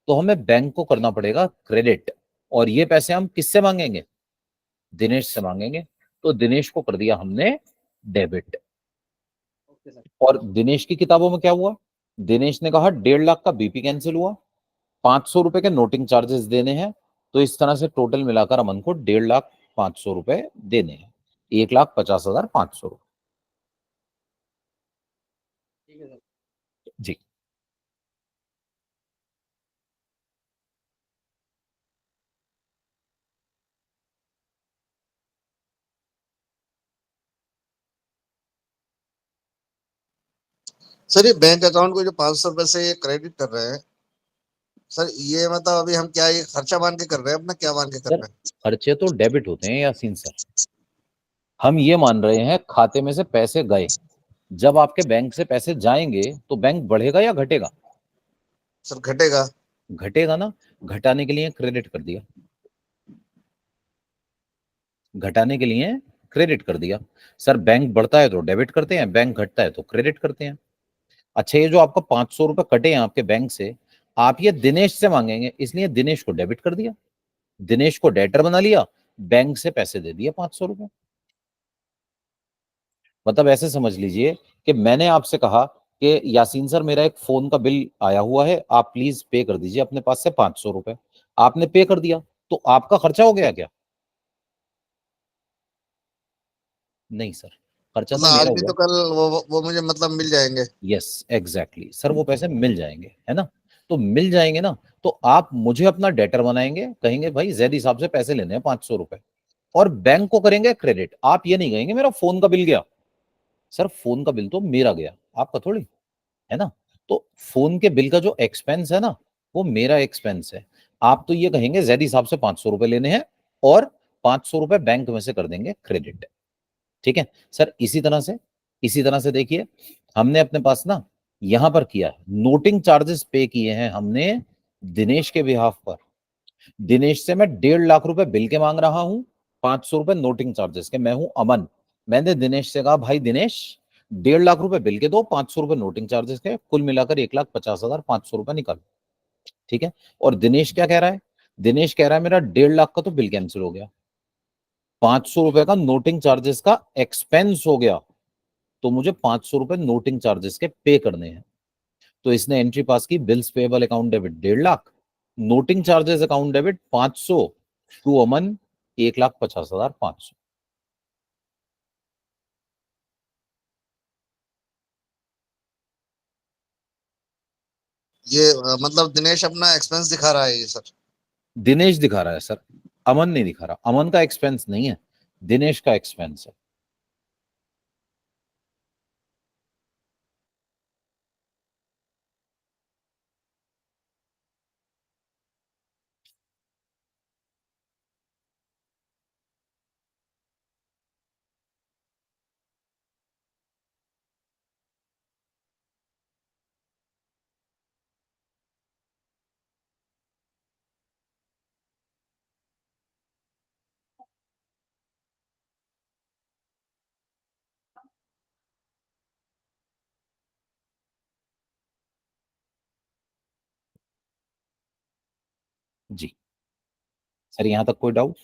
तो हमें बैंक को करना पड़ेगा क्रेडिट, और ये पैसे हम किससे मांगेंगे, दिनेश से मांगेंगे, तो दिनेश को कर दिया हमने डेबिट। Okay sir. और दिनेश की किताबों में क्या हुआ, दिनेश ने कहा 1.5 लाख का बीपी कैंसिल हुआ, 500 रुपए के नोटिंग चार्जेस देने हैं, तो इस तरह से टोटल मिलाकर अमन को 1.5 लाख 500 रुपए देने हैं, 1,50,500 रुपए। ठीक है सर। जी सर ये बैंक अकाउंट को जो 500 रुपए से क्रेडिट कर रहे हैं सर, ये मतलब अभी हम क्या ये खर्चा मान के कर रहे हैं अपना, क्या मान के कर सर, रहे हैं? खर्चे तो डेबिट होते हैं यासीन सर, हम ये मान रहे हैं खाते में से पैसे गए, जब आपके बैंक से पैसे जाएंगे तो बैंक बढ़ेगा या घटेगा, सर घटेगा। घटेगा ना, घटाने के लिए क्रेडिट कर दिया, घटाने के लिए क्रेडिट कर दिया। सर बैंक बढ़ता है तो डेबिट करते हैं, बैंक घटता है तो क्रेडिट करते हैं। अच्छा ये जो आपका 500 रुपए कटे हैं आपके बैंक से, आप ये दिनेश से मांगेंगे, इसलिए दिनेश को डेबिट कर दिया, दिनेश को डेटर बना लिया, बैंक से पैसे दे दिए 500 रुपए। मतलब ऐसे समझ लीजिए कि मैंने आपसे कहा कि यासीन सर मेरा एक फोन का बिल आया हुआ है, आप प्लीज पे कर दीजिए अपने पास से 500 रुपए, आपने पे कर दिया, तो आपका खर्चा हो गया क्या, नहीं सर, खर्चा मतलब तो आज मेरा भी हुआ। तो कल वो मुझे मतलब मिल जाएंगे। यस एग्जैक्टली सर, वो पैसे मिल जाएंगे, है ना, तो मिल जाएंगे ना, तो आप मुझे अपना डेटर बनाएंगे, कहेंगे भाई जैदी साहब से पैसे लेने हैं 500 रुपए, और बैंक को करेंगे क्रेडिट। आप ये नहीं कहेंगे मेरा फोन का बिल गया, सर फोन का बिल तो मेरा गया, आपका थोड़ी, है ना, तो फोन के बिल का जो एक्सपेंस है ना वो मेरा एक्सपेंस है, आप तो ये कहेंगे जैदी साहब से 500 रुपए लेने हैं और 500 रुपए बैंक में से कर देंगे क्रेडिट। ठीक है सर, इसी तरह से देखिए, हमने अपने पास ना यहां पर किया है, नोटिंग चार्जेस पे किए हैं हमने दिनेश के बिहाफ पर, दिनेश से मैं 1.5 लाख रुपए बिल के मांग रहा हूं, 500 रुपए नोटिंग चार्जेस के, मैं हूं अमन, मैंने दिनेश से कहा भाई दिनेश 1.5 लाख रुपए बिल के दो, 500 रुपए नोटिंग चार्जेस के, कुल मिलाकर 1,50,500 रुपए निकाल। ठीक है, और दिनेश क्या कह रहा है, दिनेश कह रहा है मेरा 1.5 लाख का तो बिल कैंसिल हो गया, 500 रुपए का नोटिंग चार्जेस का एक्सपेंस हो गया, तो मुझे 500 रुपए नोटिंग चार्जेस के पे करने हैं। तो इसने एंट्री पास की, bills payable account debit 1.5 lakh, noting charges account debit 500, to Aman 1,50,500। ये मतलब दिनेश अपना एक्सपेंस दिखा रहा है ये सर। दिनेश दिखा रहा है सर, अमन नहीं दिखा रहा, अमन का एक्सपेंस नहीं है, दिनेश का एक्सपेंस है। जी सर, यहां तक कोई डाउट?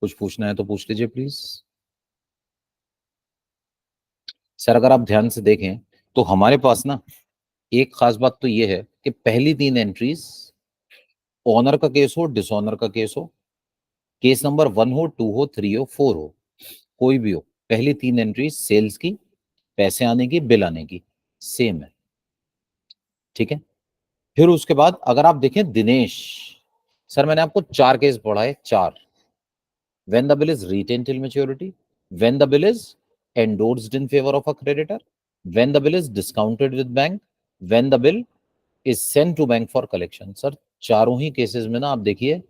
कुछ पूछना है तो पूछ लीजिए प्लीज। सर अगर आप ध्यान से देखें तो हमारे पास ना एक खास बात तो ये है कि पहली 3 एंट्रीज ऑनर का केस हो, डिसऑनर का केस हो, केस नंबर 1 हो, 2 हो, 3 हो, 4 हो, कोई भी हो, पहली 3 एंट्रीज सेल्स की, पैसे आने की, बिल आने की सेम है। ठीक है, फिर उसके बाद अगर आप देखें दिनेश, सर मैंने आपको 4 केस पढ़ाए, 4। when the bill is retained till maturity, when the bill is endorsed in favor of a creditor, when the bill is discounted with bank, when the bill is sent to bank for collection। Sir चारों ही cases में ना आप देखिए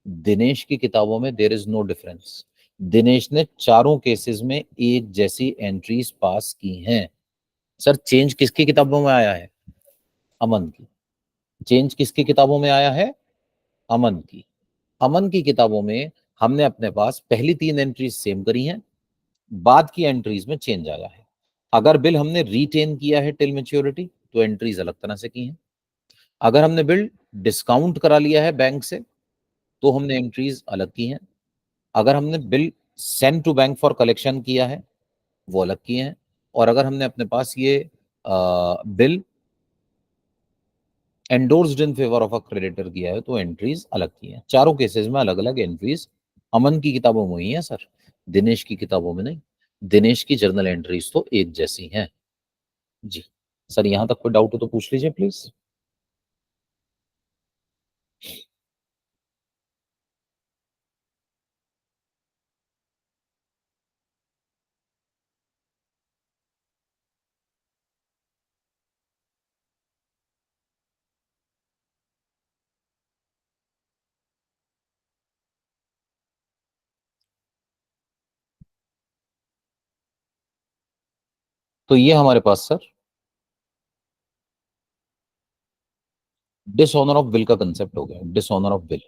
दिनेश की किताबों में there is no difference, Dinesh ने चारों केसेस में एक जैसी एंट्रीज पास की हैं। सर चेंज किसकी किताबों में आया है? अमन की। चेंज किसकी किताबों में आया है? अमन की। अमन की किताबों में हमने अपने पास पहली 3 एंट्रीज सेम करी हैं, बाद की एंट्रीज में चेंज आया है। अगर बिल हमने रिटेन किया है टिल मेच्योरिटी तो एंट्रीज अलग तरह से की हैं, अगर हमने बिल डिस्काउंट करा लिया है बैंक से तो हमने एंट्रीज अलग की हैं, अगर हमने bill send to bank for collection किया है वो अलग किए हैं, और अगर हमने अपने पास ये bill endorsed in favour of a creditor किया है तो एंट्रीज अलग की हैं। चारों केसेस में अलग अलग एंट्रीज अमन की किताबों में ही है सर, दिनेश की किताबों में नहीं। दिनेश की जर्नल एंट्रीज तो एक जैसी हैं। जी सर, यहां तक कोई डाउट हो तो पूछ लीजिए प्लीज। तो ये हमारे पास सर डिसऑनर ऑफ बिल का कंसेप्ट हो गया, dishonour of bill.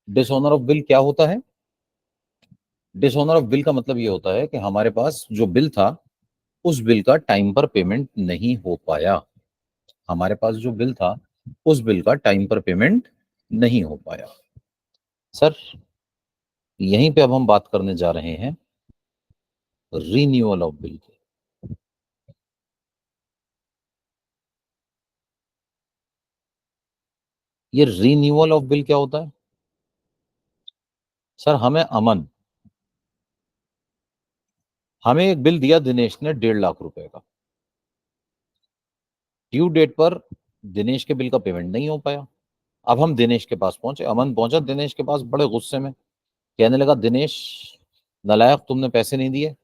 Dishonour of bill क्या होता है? डिसऑनर ऑफ बिल का मतलब ये होता है कि हमारे पास जो बिल था उस बिल का टाइम पर पेमेंट नहीं हो पाया, हमारे पास जो बिल था उस बिल का टाइम पर पेमेंट नहीं हो पाया। सर यहीं पे अब हम बात करने जा रहे हैं रीन्यूअल ऑफ बिल की। ये रीन्यूअल ऑफ बिल क्या होता है? सर हमें एक बिल दिया दिनेश ने 1.5 लाख रुपए का, ड्यू डेट पर दिनेश के बिल का पेमेंट नहीं हो पाया। अब हम दिनेश के पास पहुंचे, अमन पहुंचा दिनेश के पास बड़े गुस्से में, कहने लगा दिनेश नालायक, तुमने पैसे नहीं दिए,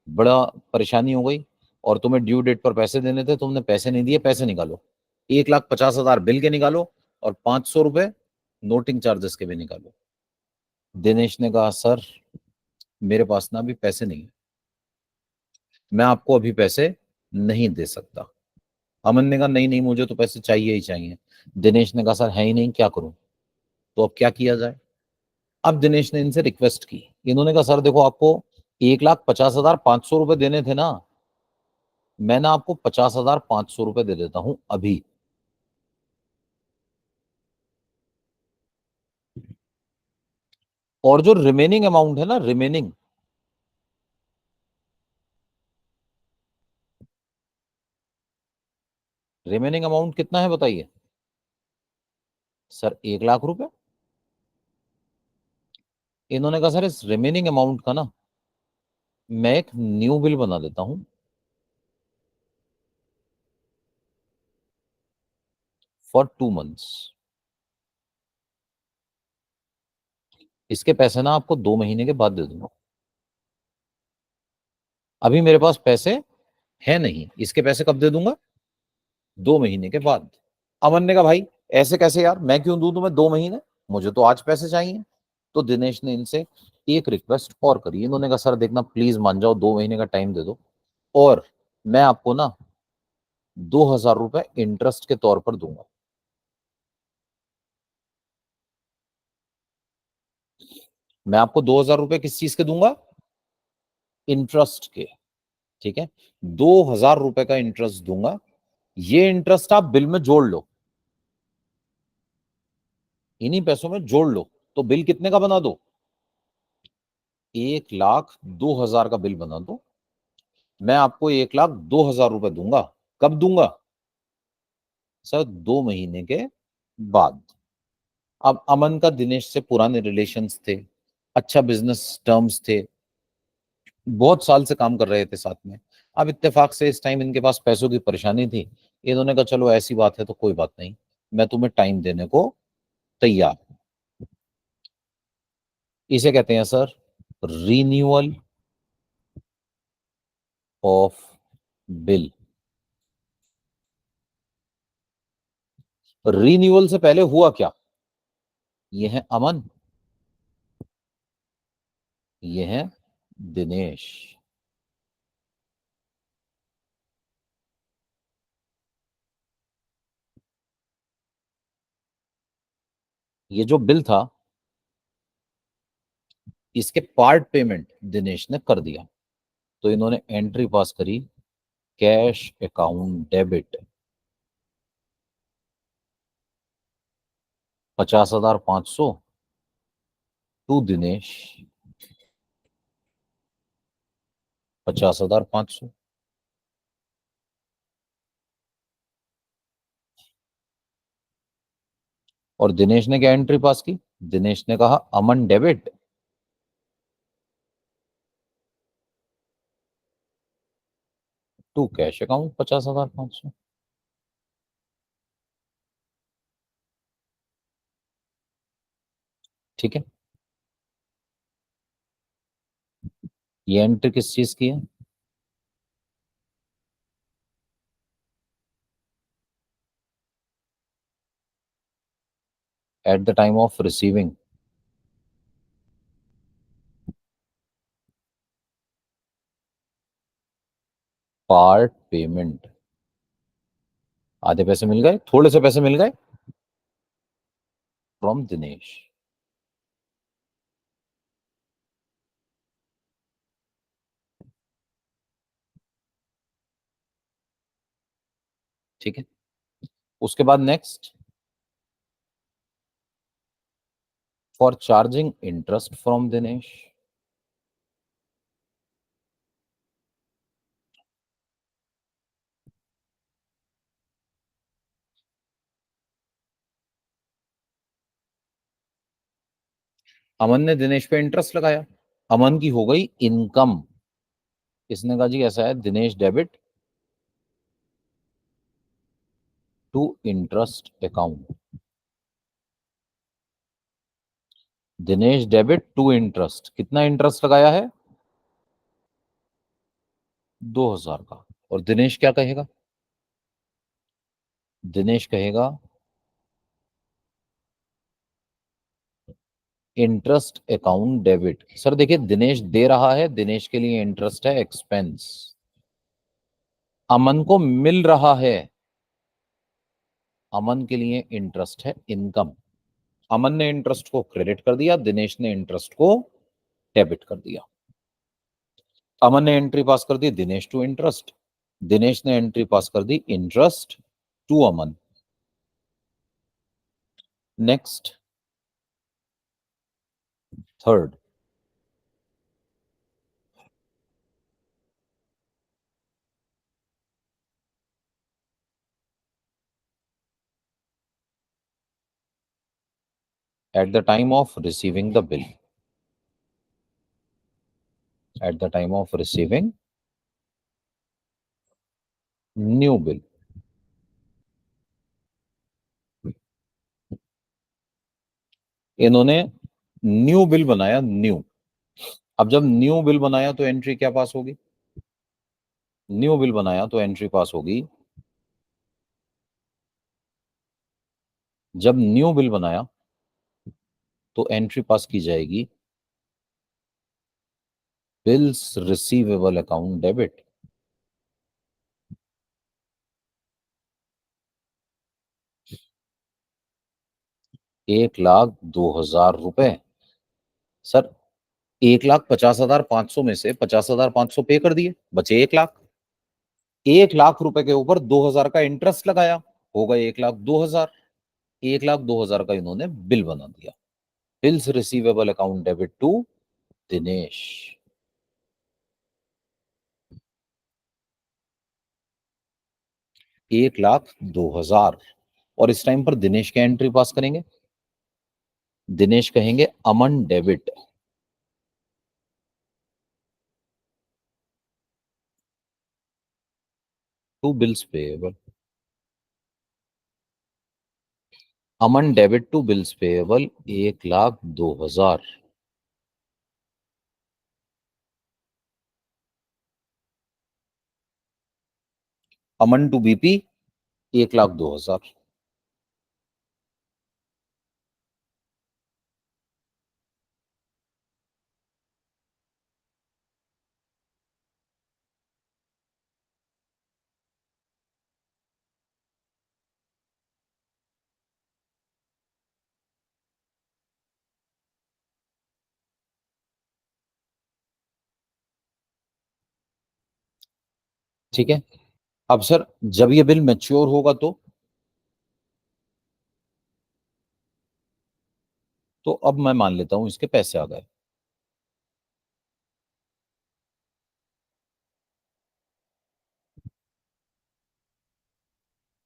बड़ा परेशानी हो गई, और तुम्हें ड्यू डेट पर पैसे देने थे, तुमने पैसे नहीं दिए, पैसे निकालो, 1,50,000 बिल के निकालो और 500 रुपए नोटिंग चार्जेस के भी निकालो। दिनेश ने कहा सर मेरे पास ना अभी पैसे नहीं है, मैं आपको अभी पैसे नहीं दे सकता। अमन ने कहा नहीं नहीं मुझे तो पैसे चाहिए ही चाहिए। दिनेश ने कहा सर है ही नहीं, क्या करूं? तो अब क्या किया जाए? अब दिनेश ने इनसे रिक्वेस्ट की। इन्होंने कहा सर देखो आपको 1,50,500 रुपए देने थे ना, मैं ना आपको 50,500 रुपए दे देता हूं अभी। और जो रिमेनिंग अमाउंट है ना, रिमेनिंग अमाउंट कितना है बताइए? सर 1,00,000 रुपए। इन्होंने कहा सर इस रिमेनिंग अमाउंट का ना मैं एक न्यू बिल बना देता हूं फॉर 2 मंथ्स। इसके पैसे ना आपको 2 महीने के बाद दे दूंगा। अभी मेरे पास पैसे है नहीं, इसके पैसे कब दे दूंगा? 2 महीने के बाद। अमन ने कहा भाई ऐसे कैसे यार, मैं क्यों दूं तुम्हें 2 महीने, मुझे तो आज पैसे चाहिए। तो दिनेश ने इनसे एक रिक्वेस्ट और करी। इन्होंने कहा सर देखना प्लीज मान जाओ, 2 महीने का टाइम दे दो और मैं आपको ना 2,000 रुपए इंटरेस्ट के तौर पर दूंगा। मैं आपको 2,000 रुपए किस चीज के दूंगा? इंटरेस्ट के। ठीक है, 2,000 रुपए का इंटरेस्ट दूंगा। ये इंटरेस्ट आप बिल में जोड़ लो, इन्हीं पैसों में जोड़ लो, तो बिल कितने का बना दो? 1,02,000 का बिल बना दो। मैं आपको 1,02,000 रुपए दूंगा। कब दूंगा? सर 2 महीने के बाद। अब अमन का दिनेश से पुराने रिलेशंस थे, अच्छा बिजनेस टर्म्स थे, बहुत साल से काम कर रहे थे साथ में। अब इत्तेफाक से इस टाइम इनके पास पैसों की परेशानी थी। इन्होंने कहा चलो ऐसी बात है तो कोई बात नहीं, मैं तुम्हें टाइम देने को तैयार हूं। इसे कहते हैं sir renewal of bill. Renewal से पहले हुआ क्या? ये है अमन, ये है दिनेश। ये जो बिल था इसके पार्ट पेमेंट दिनेश ने कर दिया। तो इन्होंने एंट्री पास करी, cash account debit 50,500 to Dinesh, 50,500। और दिनेश ने क्या एंट्री पास की? दिनेश ने कहा अमन डेबिट टू कैश अकाउंट 50,500। ठीक है, ये एंट्री किस चीज की है? Eight the time of receiving part payment. आधे पैसे मिल गए, थोड़े से पैसे मिल गए फ्रॉम दिनेश। ठीक है, उसके बाद next for charging interest from Dinesh. Aman ने दिनेश पे इंटरेस्ट लगाया, अमन की हो गई इनकम। इसने कहा जी ऐसा है, Dinesh debit to interest account. Dinesh debit to interest, कितना इंटरेस्ट लगाया है? 2,000 का। और दिनेश क्या कहेगा? दिनेश कहेगा इंटरेस्ट अकाउंट डेबिट। सर देखिए दिनेश दे रहा है, दिनेश के लिए इंटरेस्ट है एक्सपेंस, अमन को मिल रहा है अमन के लिए इंटरेस्ट है इनकम। अमन ने इंटरेस्ट को क्रेडिट कर दिया, दिनेश ने इंटरेस्ट को डेबिट कर दिया। अमन ने एंट्री पास कर दी दिनेश टू इंटरेस्ट, दिनेश ने एंट्री पास कर दी interest to Aman. Next, third, at the time of receiving the bill, at the time of receiving new bill, इन्होंने न्यू बिल बनाया, न्यू। अब जब न्यू बिल बनाया तो एंट्री क्या पास होगी? न्यू बिल बनाया तो एंट्री पास होगी, जब न्यू बिल बनाया तो एंट्री पास की जाएगी bills receivable account debit. ₹1,02,000। Sir 1,50,500 में से 50,500 पे कर दिए, बचे 1,00,000। 1,00,000 रुपए के ऊपर 2,000 का इंटरेस्ट लगाया, हो गए 1,02,000। 1,02,000 का इन्होंने बिल बना दिया। Bills receivable account debit to Dinesh. 1,02,000। और इस टाइम पर दिनेश क्या एंट्री पास करेंगे? दिनेश कहेंगे Aman debit to bills payable. Aman debit to bills payable 1,02,000। Aman to B P 1,02,000। ठीक है। अब सर जब ये बिल मैच्योर होगा तो अब मैं मान लेता हूं इसके पैसे आ गए।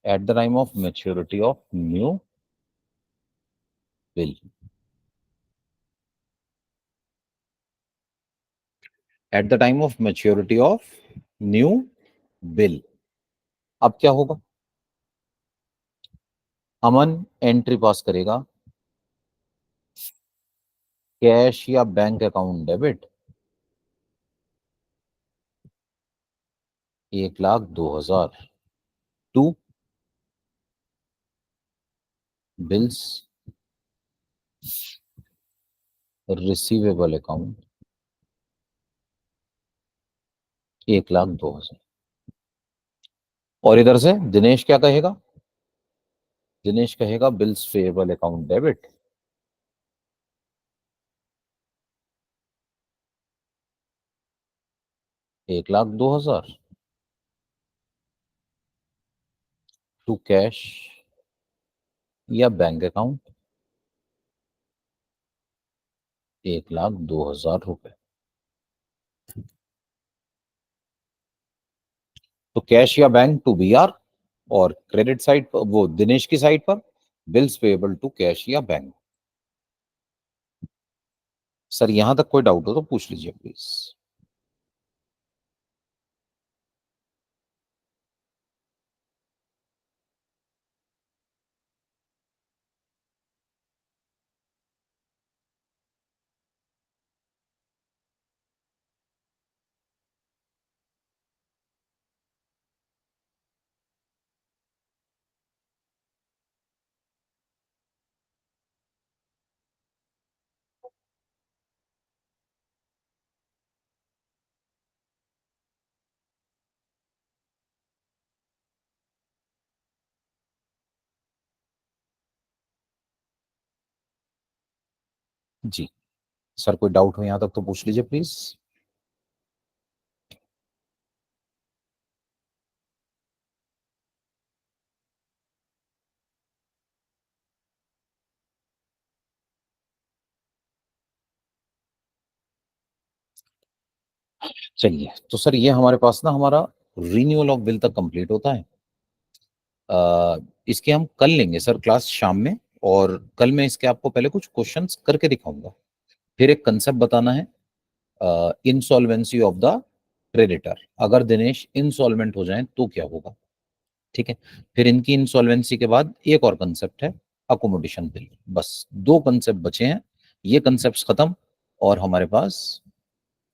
At the time of maturity of new bill, at the time of maturity of new bill, अब क्या होगा? अमन एंट्री पास करेगा कैश या bank account debit 1,02,000 to bills receivable account 1,02,000। और इधर से दिनेश क्या कहेगा? दिनेश कहेगा bills payable account debit 1,02,000 to cash या बैंक अकाउंट 1,02,000 रुपए। तो कैश या बैंक टू बीआर, और क्रेडिट साइड पर वो दिनेश की साइड पर बिल्स पेएबल टू कैश या बैंक। सर यहां तक कोई डाउट हो तो पूछ लीजिए प्लीज। जी सर, कोई डाउट हो यहाँ तक तो पूछ लीजिए प्लीज। चलिए, तो सर ये हमारे पास ना हमारा रीन्यूअल ऑफ बिल तक कंप्लीट होता है। इसके हम कल लेंगे सर क्लास शाम में, और कल मैं इसके आपको पहले कुछ क्वेश्चंस करके दिखाऊंगा, फिर एक कंसेप्ट बताना है, इंसॉल्वेंसी ऑफ द क्रेडिटर। अगर दिनेश इंसॉल्वेंट हो जाए तो क्या होगा, ठीक है। फिर इनकी इंसॉल्वेंसी के बाद एक और कंसेप्ट है, अकोमोडेशन बिल। बस 2 कंसेप्ट बचे हैं, ये कंसेप्ट खत्म और हमारे पास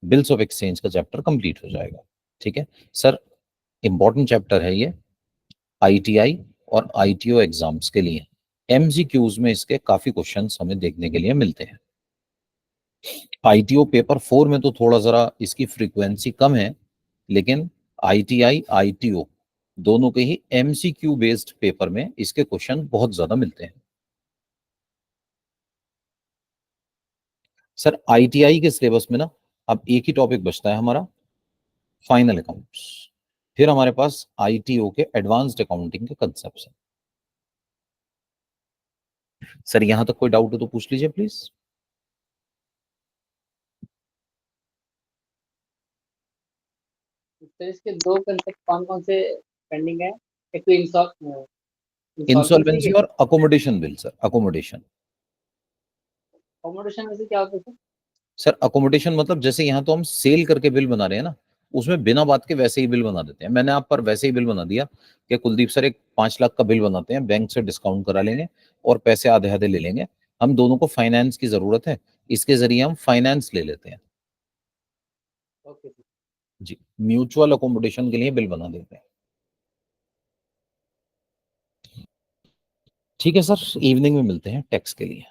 बिल्स ऑफ एक्सचेंज का चैप्टर कंप्लीट हो जाएगा, ठीक है सर। इंपॉर्टेंट चैप्टर है ये आईटीआई और आईटीओ एग्जाम्स के लिए। एमसीक्यूज में इसके काफी क्वेश्चंस हमें देखने के लिए मिलते हैं। आईटीओ पेपर 4 में तो थोड़ा जरा इसकी फ्रीक्वेंसी कम है, लेकिन आईटीआई आईटीओ दोनों के ही एमसीक्यू बेस्ड पेपर में इसके क्वेश्चन बहुत ज्यादा मिलते हैं। सर आईटीआई के सिलेबस में ना अब एक ही टॉपिक बचता है हमारा, फाइनल अकाउंट्स। फिर हमारे पास आईटीओ के एडवांस्ड अकाउंटिंग के कंसेप्ट हैं। सर यहां तक कोई डाउट हो तो पूछ लीजिए प्लीज। तो इसके 2 कंसेप्ट कौन-कौन से पेंडिंग है? एक तो इंसॉल्वेंसी इंसॉल्वेंसी के, और accommodation bill sir, accommodation. Accommodation में से क्या होता है सर? सर अकोमोडेशन मतलब जैसे यहाँ तो हम सेल करके बिल बना रहे हैं ना, उसमें बिना बात के वैसे ही बिल बना देते हैं। मैंने आप पर वैसे ही बिल बना दिया कि कुलदीप सर एक 5 लाख का बिल बनाते हैं, बैंक से डिस्काउंट करा लेंगे और पैसे आधे आधे ले लेंगे। हम दोनों को फाइनेंस की जरूरत है, इसके जरिए हम फाइनेंस ले लेते हैं। Okay sir. जी, म्यूचुअल अकोमोडेशन के लिए बिल बना देते हैं। ठीक है सर, इवनिंग में मिलते हैं टैक्स के लिए।